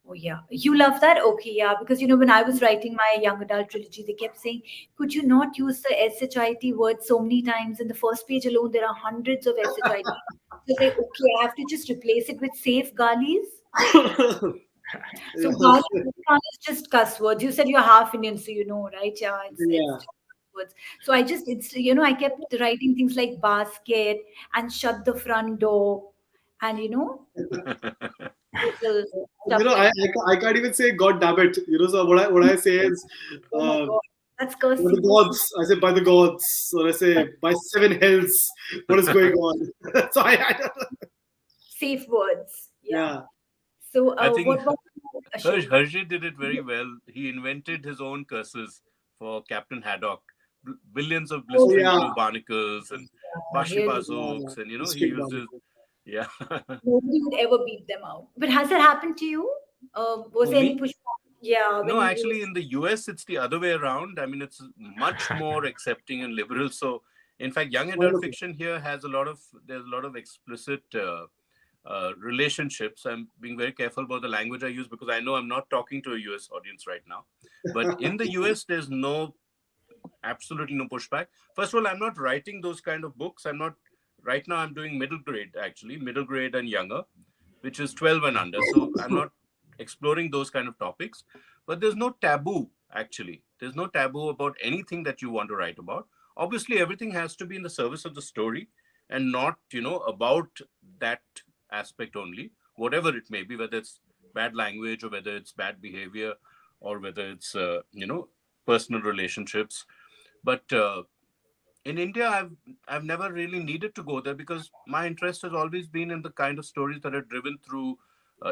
Speaker 4: Oh, yeah. You love that? Okay, yeah. Because, when I was writing my young adult trilogy, they kept saying, could you not use the SHIT word so many times? In the first page alone, there are hundreds of SHIT. So it's like, okay, I have to just replace it with safe galis. So gali
Speaker 5: Yes.
Speaker 4: is just cuss words. You said you're half Indian, so you know, right? Yeah, it's
Speaker 5: Yeah.
Speaker 4: just words. So I kept writing things like basket and shut the front door and, little stuff
Speaker 5: I,
Speaker 4: like that.
Speaker 5: I can't even say God damn it. So what I say is,
Speaker 4: Oh my
Speaker 5: uh,
Speaker 4: God, that's
Speaker 5: by the
Speaker 4: cursing.
Speaker 5: gods. I say by the gods, or I say by seven hells. What is going on? So I don't know.
Speaker 4: Safe words. Yeah.
Speaker 5: Yeah.
Speaker 4: So,
Speaker 3: I
Speaker 4: what
Speaker 3: think
Speaker 4: about you, Ashok?
Speaker 3: Hershey did it very well. He invented his own curses for Captain Haddock. Billions of
Speaker 4: Oh,
Speaker 5: Oh
Speaker 3: blistering
Speaker 5: yeah.
Speaker 3: blue barnacles and bashi
Speaker 4: really?
Speaker 5: Yeah.
Speaker 3: bazooks, and he
Speaker 5: District
Speaker 3: uses,
Speaker 5: Barbecue.
Speaker 3: yeah.
Speaker 4: Nobody would ever beat them out. But has that happened to you? Was
Speaker 3: Who,
Speaker 4: there any
Speaker 3: me?
Speaker 4: pushback? Yeah,
Speaker 3: No,
Speaker 4: when you
Speaker 3: actually,
Speaker 4: use.
Speaker 3: in the US, it's the other way around. I mean, it's much more accepting and liberal. So, in fact, young adult
Speaker 5: Wonderful.
Speaker 3: fiction here there's a lot of explicit relationships. I'm being very careful about the language I use because I know I'm not talking to a US audience right now. But in the US, there's absolutely no pushback. First of all, I'm not writing those kind of books. Right now, I'm doing middle grade, actually, middle grade and younger, which is 12 and under. So I'm not exploring those kind of topics. But there's no taboo, actually. There's no taboo about anything that you want to write about. Obviously, everything has to be in the service of the story and not, about that aspect only, whatever it may be, whether it's bad language or whether it's bad behavior or whether it's, personal relationships. But in India, I've never really needed to go there because my interest has always been in the kind of stories that are driven through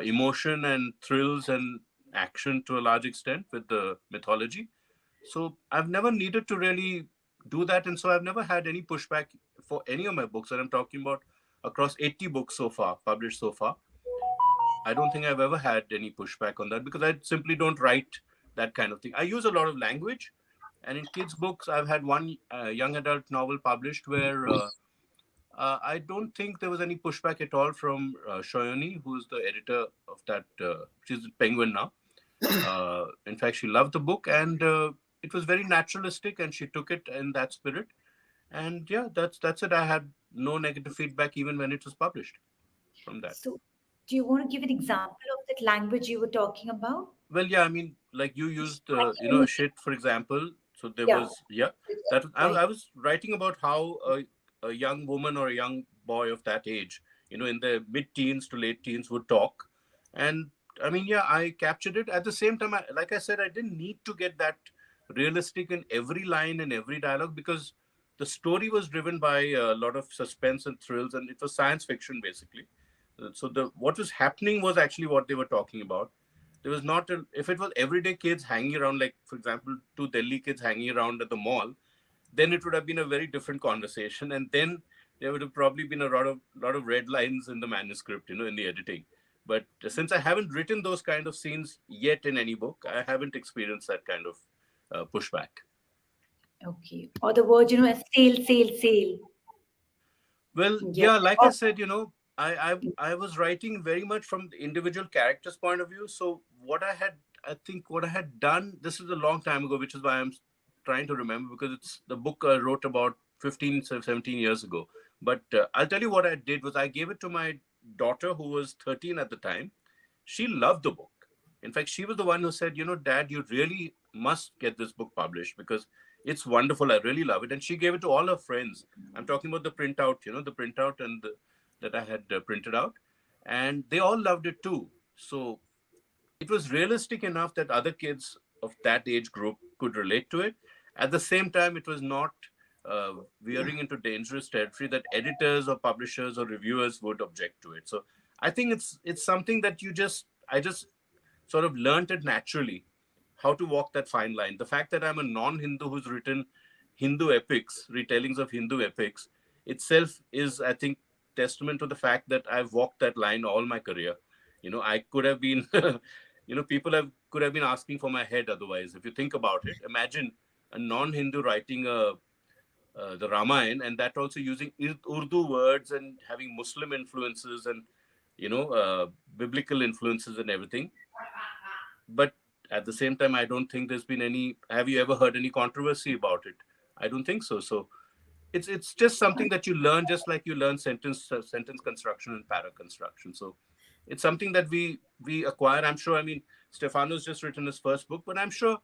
Speaker 3: emotion and thrills and action to a large extent with the mythology. So I've never needed to really do that, and so I've never had any pushback for any of my books. And I'm talking about across 80 books so far, published so far. I don't think I've ever had any pushback on that because I simply don't write that kind of thing. I use a lot of language, and in kids' books, I've had one young adult novel published where I don't think there was any pushback at all from Shoyoni, who's the editor of that. She's at Penguin now. In fact, she loved the book, and it was very naturalistic, and she took it in that spirit. And yeah, that's it. I had no negative feedback even when it was published from that.
Speaker 4: So, do you want to give an example of that language you were talking about?
Speaker 3: Well, yeah, I mean, like you
Speaker 4: Just
Speaker 3: used,
Speaker 4: any,
Speaker 3: shit, for example. So there
Speaker 4: yeah,
Speaker 3: was, yeah, that
Speaker 4: right.
Speaker 3: I was writing about how a young woman or a young boy of that age, in their mid-teens to late teens would talk. And I mean, yeah, I captured it. At the same time, like I said, I didn't need to get that realistic in every line and every dialogue because the story was driven by a lot of suspense and thrills, and it was science fiction basically. So the what was happening was actually what they were talking about. There was not if it was everyday kids hanging around, like for example, two Delhi kids hanging around at the mall, then it would have been a very different conversation, and then there would have probably been a lot of red lines in the manuscript, in the editing. But since I haven't written those kind of scenes yet in any book, I haven't experienced that kind of pushback.
Speaker 4: Okay. Or the word, sail, sail, sail.
Speaker 3: Well,
Speaker 4: Yeah.
Speaker 3: yeah, like I
Speaker 4: Or,
Speaker 3: said, I was writing very much from the individual character's point of view. So I think what I had done, this is a long time ago, which is why I'm trying to remember, because it's the book I wrote about 17 years ago. But I'll tell you what I did was I gave it to my daughter, who was 13 at the time. She loved the book. In fact, she was the one who said, Dad, you really must get this book published because it's wonderful. I really love it. And she gave it to all her friends. I'm talking about the printout, the printout that I had printed out. And they all loved it too. So it was realistic enough that other kids of that age group could relate to it. At the same time, it was not uh, veering into dangerous territory that editors or publishers or reviewers would object to it. So I think it's something that I just sort of learned it naturally, how to walk that fine line. The fact that I'm a non-Hindu who's written Hindu epics, retellings of Hindu epics, itself is, I think, testament to the fact that I've walked that line all my career. I could have been, people could have been asking for my head otherwise. If you think about it, imagine a non-Hindu writing the Ramayana, and that also using Urdu words and having Muslim influences and biblical influences and everything. But at the same time, I don't think there's been any. Have you ever heard any controversy about it? I don't think so. So it's just something that you learn, just like you learn sentence construction and para construction. So it's something that we acquire. I'm sure. I mean, Stefano's just written his first book, but I'm sure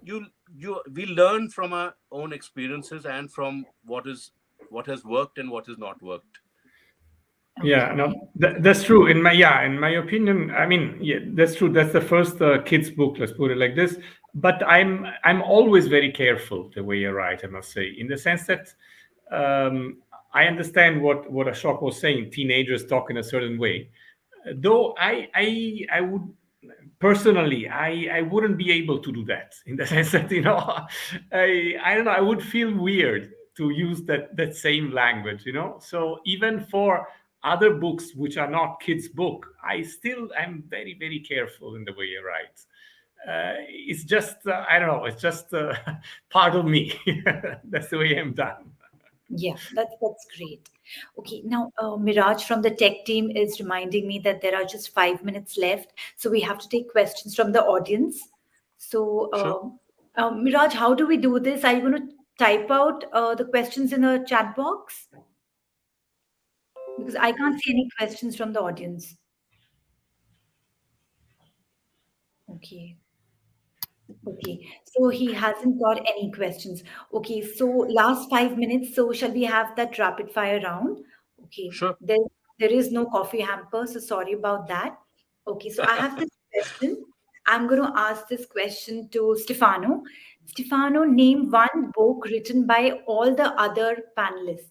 Speaker 3: we learn from our own experiences and from what has worked and what has not worked.
Speaker 6: Yeah, no, that's true. In my opinion, I mean, yeah, that's true. That's the first kids book. Let's put it like this. But I'm always very careful the way you write. I must say, in the sense that um, I understand what Ashok was saying. Teenagers talk in a certain way, though I would personally I wouldn't be able to do that in the sense that I don't know, I would feel weird to use that same language, so even for other books which are not kids book, I still am very, very careful in the way I write. It's just I don't know, it's just part of me. That's the way I'm done.
Speaker 4: yeah, that's great. Okay, now Miraj from the tech team is reminding me that there are just 5 minutes left, so we have to take questions from the audience. So,
Speaker 3: Sure.
Speaker 4: Miraj, how do we do this? Are you going to type out the questions in a chat box? Because I can't see any questions from the audience. Okay. Okay, so he hasn't got any questions. Okay, so last 5 minutes. So shall we have that rapid fire round? Okay,
Speaker 3: Sure.
Speaker 4: there is no coffee hamper, so sorry about that. Okay, so I have this question. I'm going to ask this question to Stefano. Stefano, name one book written by all the other panelists.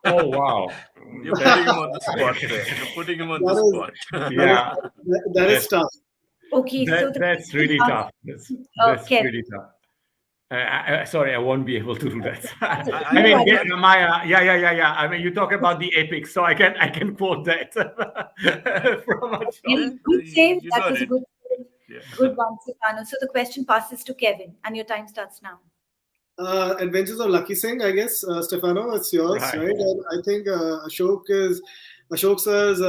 Speaker 6: Oh wow.
Speaker 3: You're putting him on the spot there. You're putting him on the
Speaker 5: That is
Speaker 3: spot.
Speaker 6: Yeah,
Speaker 5: that is
Speaker 6: that's
Speaker 5: tough.
Speaker 4: Okay, so the
Speaker 6: that's
Speaker 4: question
Speaker 6: really
Speaker 4: asks,
Speaker 6: tough. That's
Speaker 4: Kevin.
Speaker 6: really tough. Sorry, I won't be able to do that.
Speaker 4: That's okay.
Speaker 6: I
Speaker 3: I,
Speaker 6: mean,
Speaker 3: I,
Speaker 6: yeah,
Speaker 3: I'm
Speaker 6: Maya, yeah. I mean, you talk about the epics, so I can quote that from a shop.
Speaker 3: yeah,
Speaker 4: Good save.
Speaker 3: you
Speaker 4: That
Speaker 3: got
Speaker 4: was a
Speaker 3: it.
Speaker 4: good save.
Speaker 3: Yeah.
Speaker 4: Good one, Stefano. So the question passes to Kevin, and your time starts now.
Speaker 5: Adventures of Lucky Singh, I guess. Stefano, it's yours,
Speaker 6: Right.
Speaker 5: right? And I think Ashok sir's.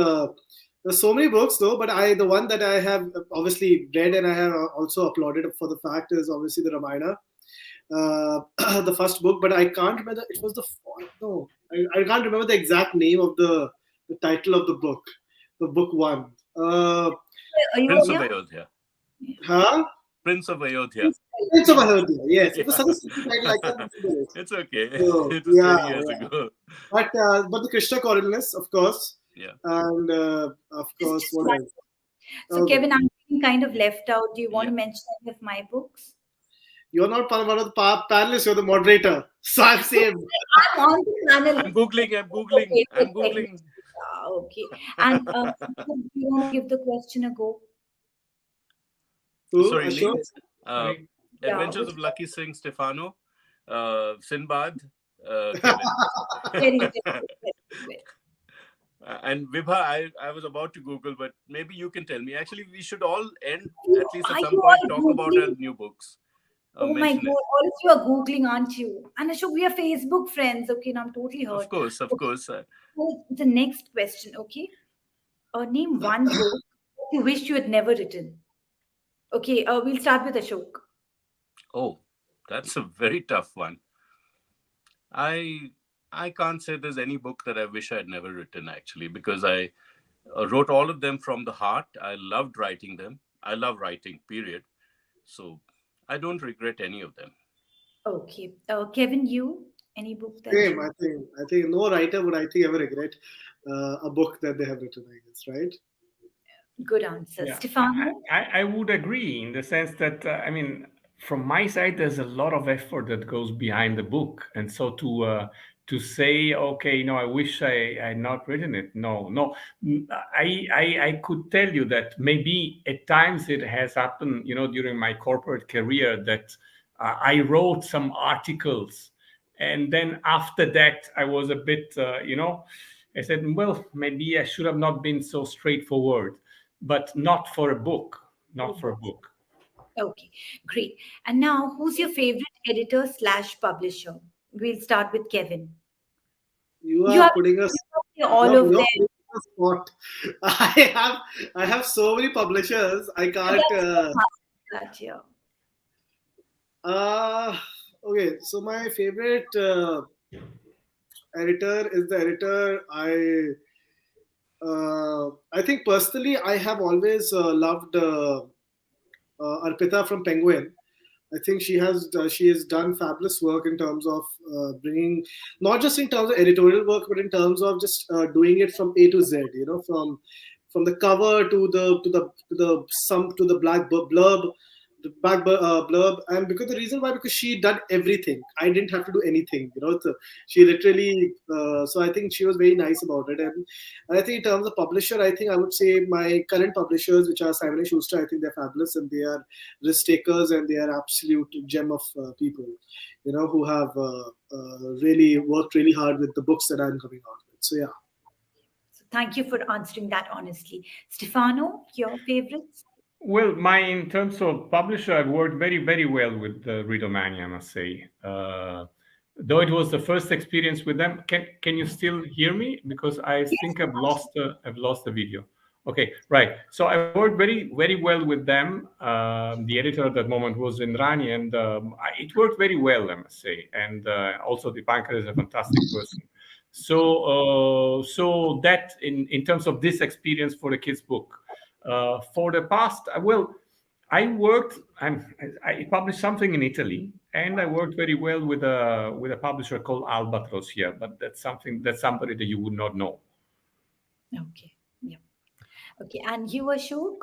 Speaker 5: There's so many books though, but the one that I have obviously read and I have also applauded for the fact is obviously the Ramayana, the first book. But I can't remember. It was the no, I can't remember the exact name of the title of the book. The book one.
Speaker 4: Are you
Speaker 3: Prince of
Speaker 4: here?
Speaker 3: Ayodhya.
Speaker 5: Huh?
Speaker 3: Prince of Ayodhya.
Speaker 5: Prince of Ayodhya. Yes, it was
Speaker 3: Yeah.
Speaker 5: such a simple title. I can't remember it.
Speaker 3: It's okay.
Speaker 5: So
Speaker 3: It was
Speaker 5: yeah,
Speaker 3: 20 years
Speaker 5: yeah.
Speaker 3: ago.
Speaker 5: But the Krishna Coriolanus, of course,
Speaker 3: Yeah.
Speaker 5: and of course,
Speaker 4: Just
Speaker 5: what
Speaker 4: one.
Speaker 5: else?
Speaker 4: So,
Speaker 5: Okay,
Speaker 4: Kevin, I'm feeling kind of left out. Do you want
Speaker 3: Yeah.
Speaker 4: to mention any of my books?
Speaker 5: you're not one of the panelists. You're the moderator, so I'm saved.
Speaker 4: I'm on the panel.
Speaker 3: I'm Googling.
Speaker 4: Okay,
Speaker 3: I'm
Speaker 4: good technique.
Speaker 3: Googling.
Speaker 4: Okay. And do you want to give the question a go?
Speaker 5: Who?
Speaker 3: Sorry,
Speaker 5: Ashok?
Speaker 3: name? Uh,
Speaker 6: Sorry.
Speaker 4: Yeah.
Speaker 3: Adventures of Lucky Singh, Stefano, Sinbad, Kevin.
Speaker 4: Very, very.
Speaker 3: And Vibha, I was about to Google, but maybe you can tell me. Actually, we should all end at least at
Speaker 4: Are
Speaker 3: some
Speaker 4: you
Speaker 3: point
Speaker 4: all
Speaker 3: talk about our
Speaker 4: Googling?
Speaker 3: new books.
Speaker 4: Oh my
Speaker 3: mention
Speaker 4: God,
Speaker 3: it.
Speaker 4: all of you are Googling, aren't you? And Ashok, we are Facebook friends. Okay, now I'm totally
Speaker 3: Of
Speaker 4: hurt.
Speaker 3: course, of
Speaker 4: Okay,
Speaker 3: course.
Speaker 4: so the next question, okay? Name one book you wish you had never written. Okay, we'll start with Ashok.
Speaker 3: Oh, that's a very tough one. I I can't say there's any book that I wish I had never written actually, because I wrote all of them from the heart. I loved writing them. I love writing, period. So I don't regret any of them.
Speaker 4: Okay, Kevin, you any book that
Speaker 5: Same.
Speaker 4: you
Speaker 5: I think no writer would, I think, ever regret a book that they have written. I guess, right?
Speaker 4: good answer,
Speaker 6: Yeah,
Speaker 4: Stefano?
Speaker 6: I would agree in the sense that I mean, from my side, there's a lot of effort that goes behind the book, and so to say, okay, no, I wish I had not written it. No, no, I could tell you that maybe at times it has happened, during my corporate career that I wrote some articles, and then after that I was a bit, I said, well, maybe I should have not been so straightforward, but not for a book. Not for a book.
Speaker 4: Okay, great. And now, who's your favorite editor slash publisher? We'll start with Kevin.
Speaker 5: You
Speaker 4: You
Speaker 5: are
Speaker 4: have
Speaker 5: putting us.
Speaker 4: to say all of
Speaker 5: You're
Speaker 4: them.
Speaker 5: putting us on spot. I have so many publishers. I
Speaker 4: But
Speaker 5: can't.
Speaker 4: that's what I'm asking that, yeah.
Speaker 5: Uh, okay, so my favorite editor is the editor I think personally I have always loved Arpita from Penguin. I think she has done fabulous work in terms of bringing, not just in terms of editorial work, but in terms of just doing it from A to Z. You know, from the cover to the black blurb, blurb, and because the reason why, because she done everything. I didn't have to do anything. You know, so she literally. So I think she was very nice about it, and I think in terms of publisher, I think I would say my current publishers, which are Simon and Schuster, I think they're fabulous and they are risk takers and they are absolute gem of people, who have really worked really hard with the books that I'm coming out with. So yeah.
Speaker 4: So thank you for answering that honestly. Stefano, your favorites?
Speaker 6: Well, in terms of publisher, I've worked very, very well with Readomania, I must say. Though it was the first experience with them. Can you still hear me? Because I
Speaker 4: Yes,
Speaker 6: think I've lost the video. Okay, right. So I worked very, very well with them. The editor at that moment was Indrani, and it worked very well, I must say. And also, the banker is a fantastic person. So that in terms of this experience for the kids book. For the past, well, I worked. I published something in Italy, and I worked very well with a publisher called Albatros here. But that's somebody that you would not know.
Speaker 4: okay. Yeah. Okay. And you, Ashok?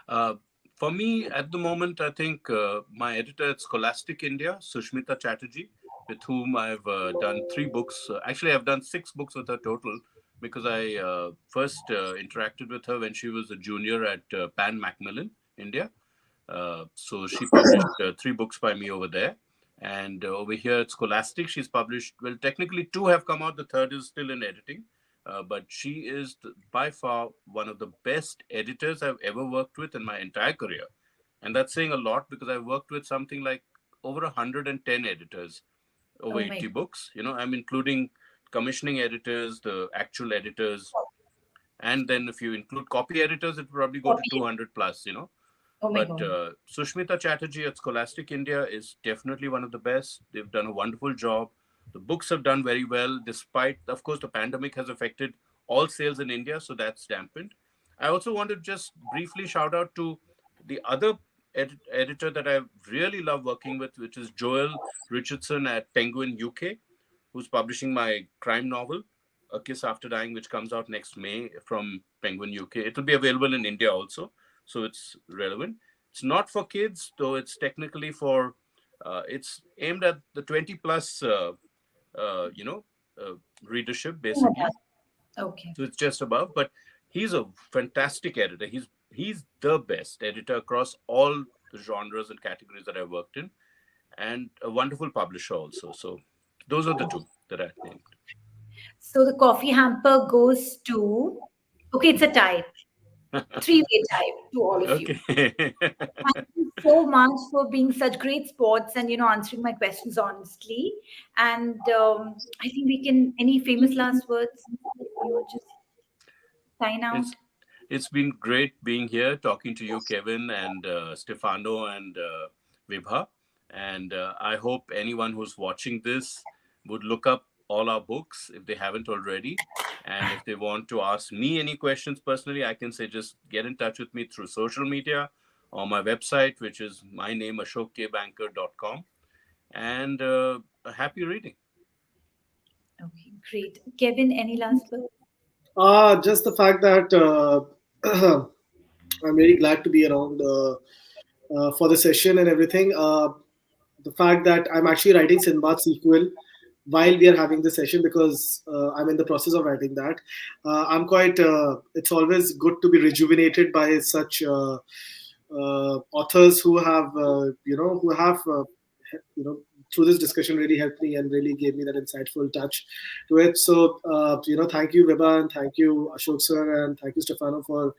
Speaker 3: Uh, for me, at the moment, I think my editor at Scholastic India, Sushmita Chatterjee, with whom I've done 3 books. Actually, I've done 6 books with her total, because I first interacted with her when she was a junior at Pan Macmillan, India. So she published 3 books by me over there. And over here at Scholastic, she's published, well, technically 2 have come out, the third is still in editing. But she is by far one of the best editors I've ever worked with in my entire career. And that's saying a lot, because I've worked with something like over 110 editors over
Speaker 4: Oh my
Speaker 3: 80 books. I'm including commissioning editors, the actual editors, and then if you include copy editors, it will probably go to
Speaker 4: God.
Speaker 3: 200 plus.
Speaker 4: Oh my
Speaker 3: But
Speaker 4: God.
Speaker 3: Sushmita Chatterjee at Scholastic India is definitely one of the best. They've done a wonderful job. The books have done very well, despite, of course, the pandemic has affected all sales in India, so that's dampened. I also want to just briefly shout out to the other editor that I really love working with, which is Joel Richardson at Penguin UK, who's publishing my crime novel, A Kiss After Dying, which comes out next May from Penguin UK. It will be available in India also, so it's relevant. It's not for kids, though it's technically for, it's aimed at the 20 plus, uh, you know, uh, readership,
Speaker 4: Oh my
Speaker 3: basically.
Speaker 4: God. Okay.
Speaker 3: So it's just above, but he's a fantastic editor. He's the best editor across all the genres and categories that I've worked in, and a wonderful publisher also. So those are the 2 that I named.
Speaker 4: So the coffee hamper goes to, okay, it's a tie. three-way tie to all of you.
Speaker 3: Okay.
Speaker 4: Thank you so much for being such great sports and answering my questions honestly. And I think we can. Any famous last words? Just sign
Speaker 3: it's
Speaker 4: out.
Speaker 3: it's been great being here talking to you, Kevin, and Stefano, and Vibha. And I hope anyone who's watching this would look up all our books if they haven't already. And if they want to ask me any questions personally, I can say just get in touch with me through social media or my website, which is my name, ashokbanker.com. And happy reading.
Speaker 4: Okay, great. Kevin, any last words?
Speaker 5: Just the fact that I'm very glad to be around for the session and everything. The fact that I'm actually writing Sinbad sequel while we are having the session, because I'm in the process of writing that. I'm quite. It's always good to be rejuvenated by such authors who have through this discussion really helped me and really gave me that insightful touch to it. So thank you, Vibha, and thank you, Ashok sir, and thank you, Stefano, for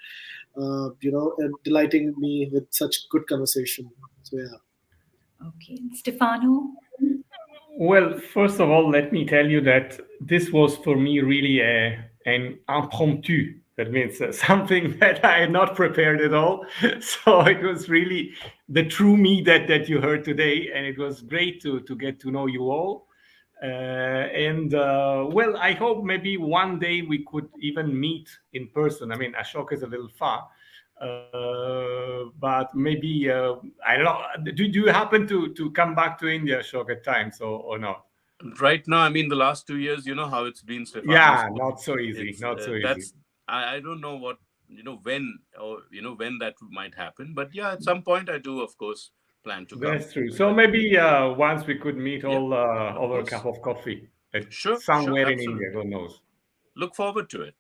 Speaker 5: delighting me with such good conversation. So yeah.
Speaker 4: Okay, Stefano.
Speaker 6: Well, first of all, let me tell you that this was for me really an impromptu. That means something that I had not prepared at all. So it was really the true me that you heard today, and it was great to get to know you all. And well, I hope maybe one day we could even meet in person. I mean, Ashok is a little far, but maybe I don't know. Do you happen to come back to India, Ashok, at times or not?
Speaker 3: Right now, I mean, the last 2 years, you know how it's been, Stefano.
Speaker 6: Yeah,
Speaker 3: So
Speaker 6: not so easy.
Speaker 3: it's
Speaker 6: Not so easy.
Speaker 3: that's I don't know what when, or when that might happen. But yeah, at some point, I do, of course, plan to come.
Speaker 6: That's true. So
Speaker 3: But
Speaker 6: maybe once we could meet
Speaker 3: yeah,
Speaker 6: all
Speaker 3: of
Speaker 6: over a
Speaker 3: course,
Speaker 6: cup of coffee at
Speaker 3: sure, sure,
Speaker 6: somewhere in India.
Speaker 3: absolutely.
Speaker 6: Who knows?
Speaker 3: Look forward to it.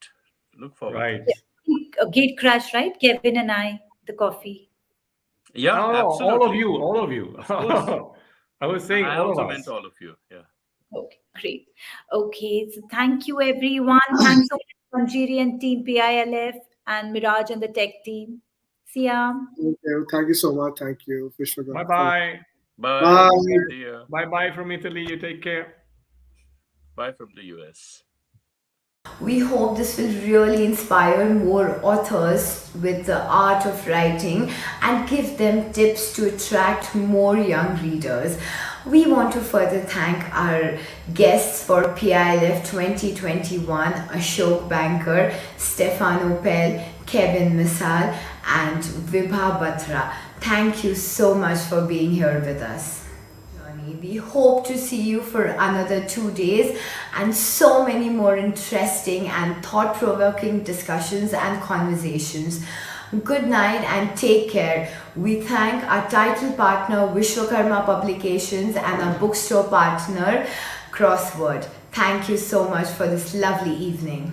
Speaker 3: Look forward to it.
Speaker 6: Right.
Speaker 4: A gate crash, right? Kevin and I, the coffee.
Speaker 3: Yeah,
Speaker 6: Oh, all of
Speaker 3: absolutely,
Speaker 6: you, all of you.
Speaker 3: of course.
Speaker 6: I was saying
Speaker 3: I
Speaker 6: all of
Speaker 3: also meant
Speaker 6: us.
Speaker 3: all of you. Yeah.
Speaker 4: Okay, great. Okay, so thank you everyone. Thanks so much, Manjiri and Team PILF and Miraj and the tech team. See ya.
Speaker 5: Thank you so much. Thank you,
Speaker 6: Bye
Speaker 5: Vishwagar.
Speaker 6: bye.
Speaker 3: Bye.
Speaker 5: Bye.
Speaker 3: See ya.
Speaker 6: Bye bye from Italy. You take care.
Speaker 3: Bye from the US.
Speaker 2: We hope this will really inspire more authors with the art of writing and give them tips to attract more young readers. We want to further thank our guests for PILF 2021, Ashok Banker, Stefano Pelle, Kevin Misal, and Vibha Batra. Thank you so much for being here with us. We hope to see you for another 2 days and so many more interesting and thought provoking discussions and conversations. Good night and take care. We thank our title partner Vishwakarma Publications and our bookstore partner Crossword. Thank you so much for this lovely evening.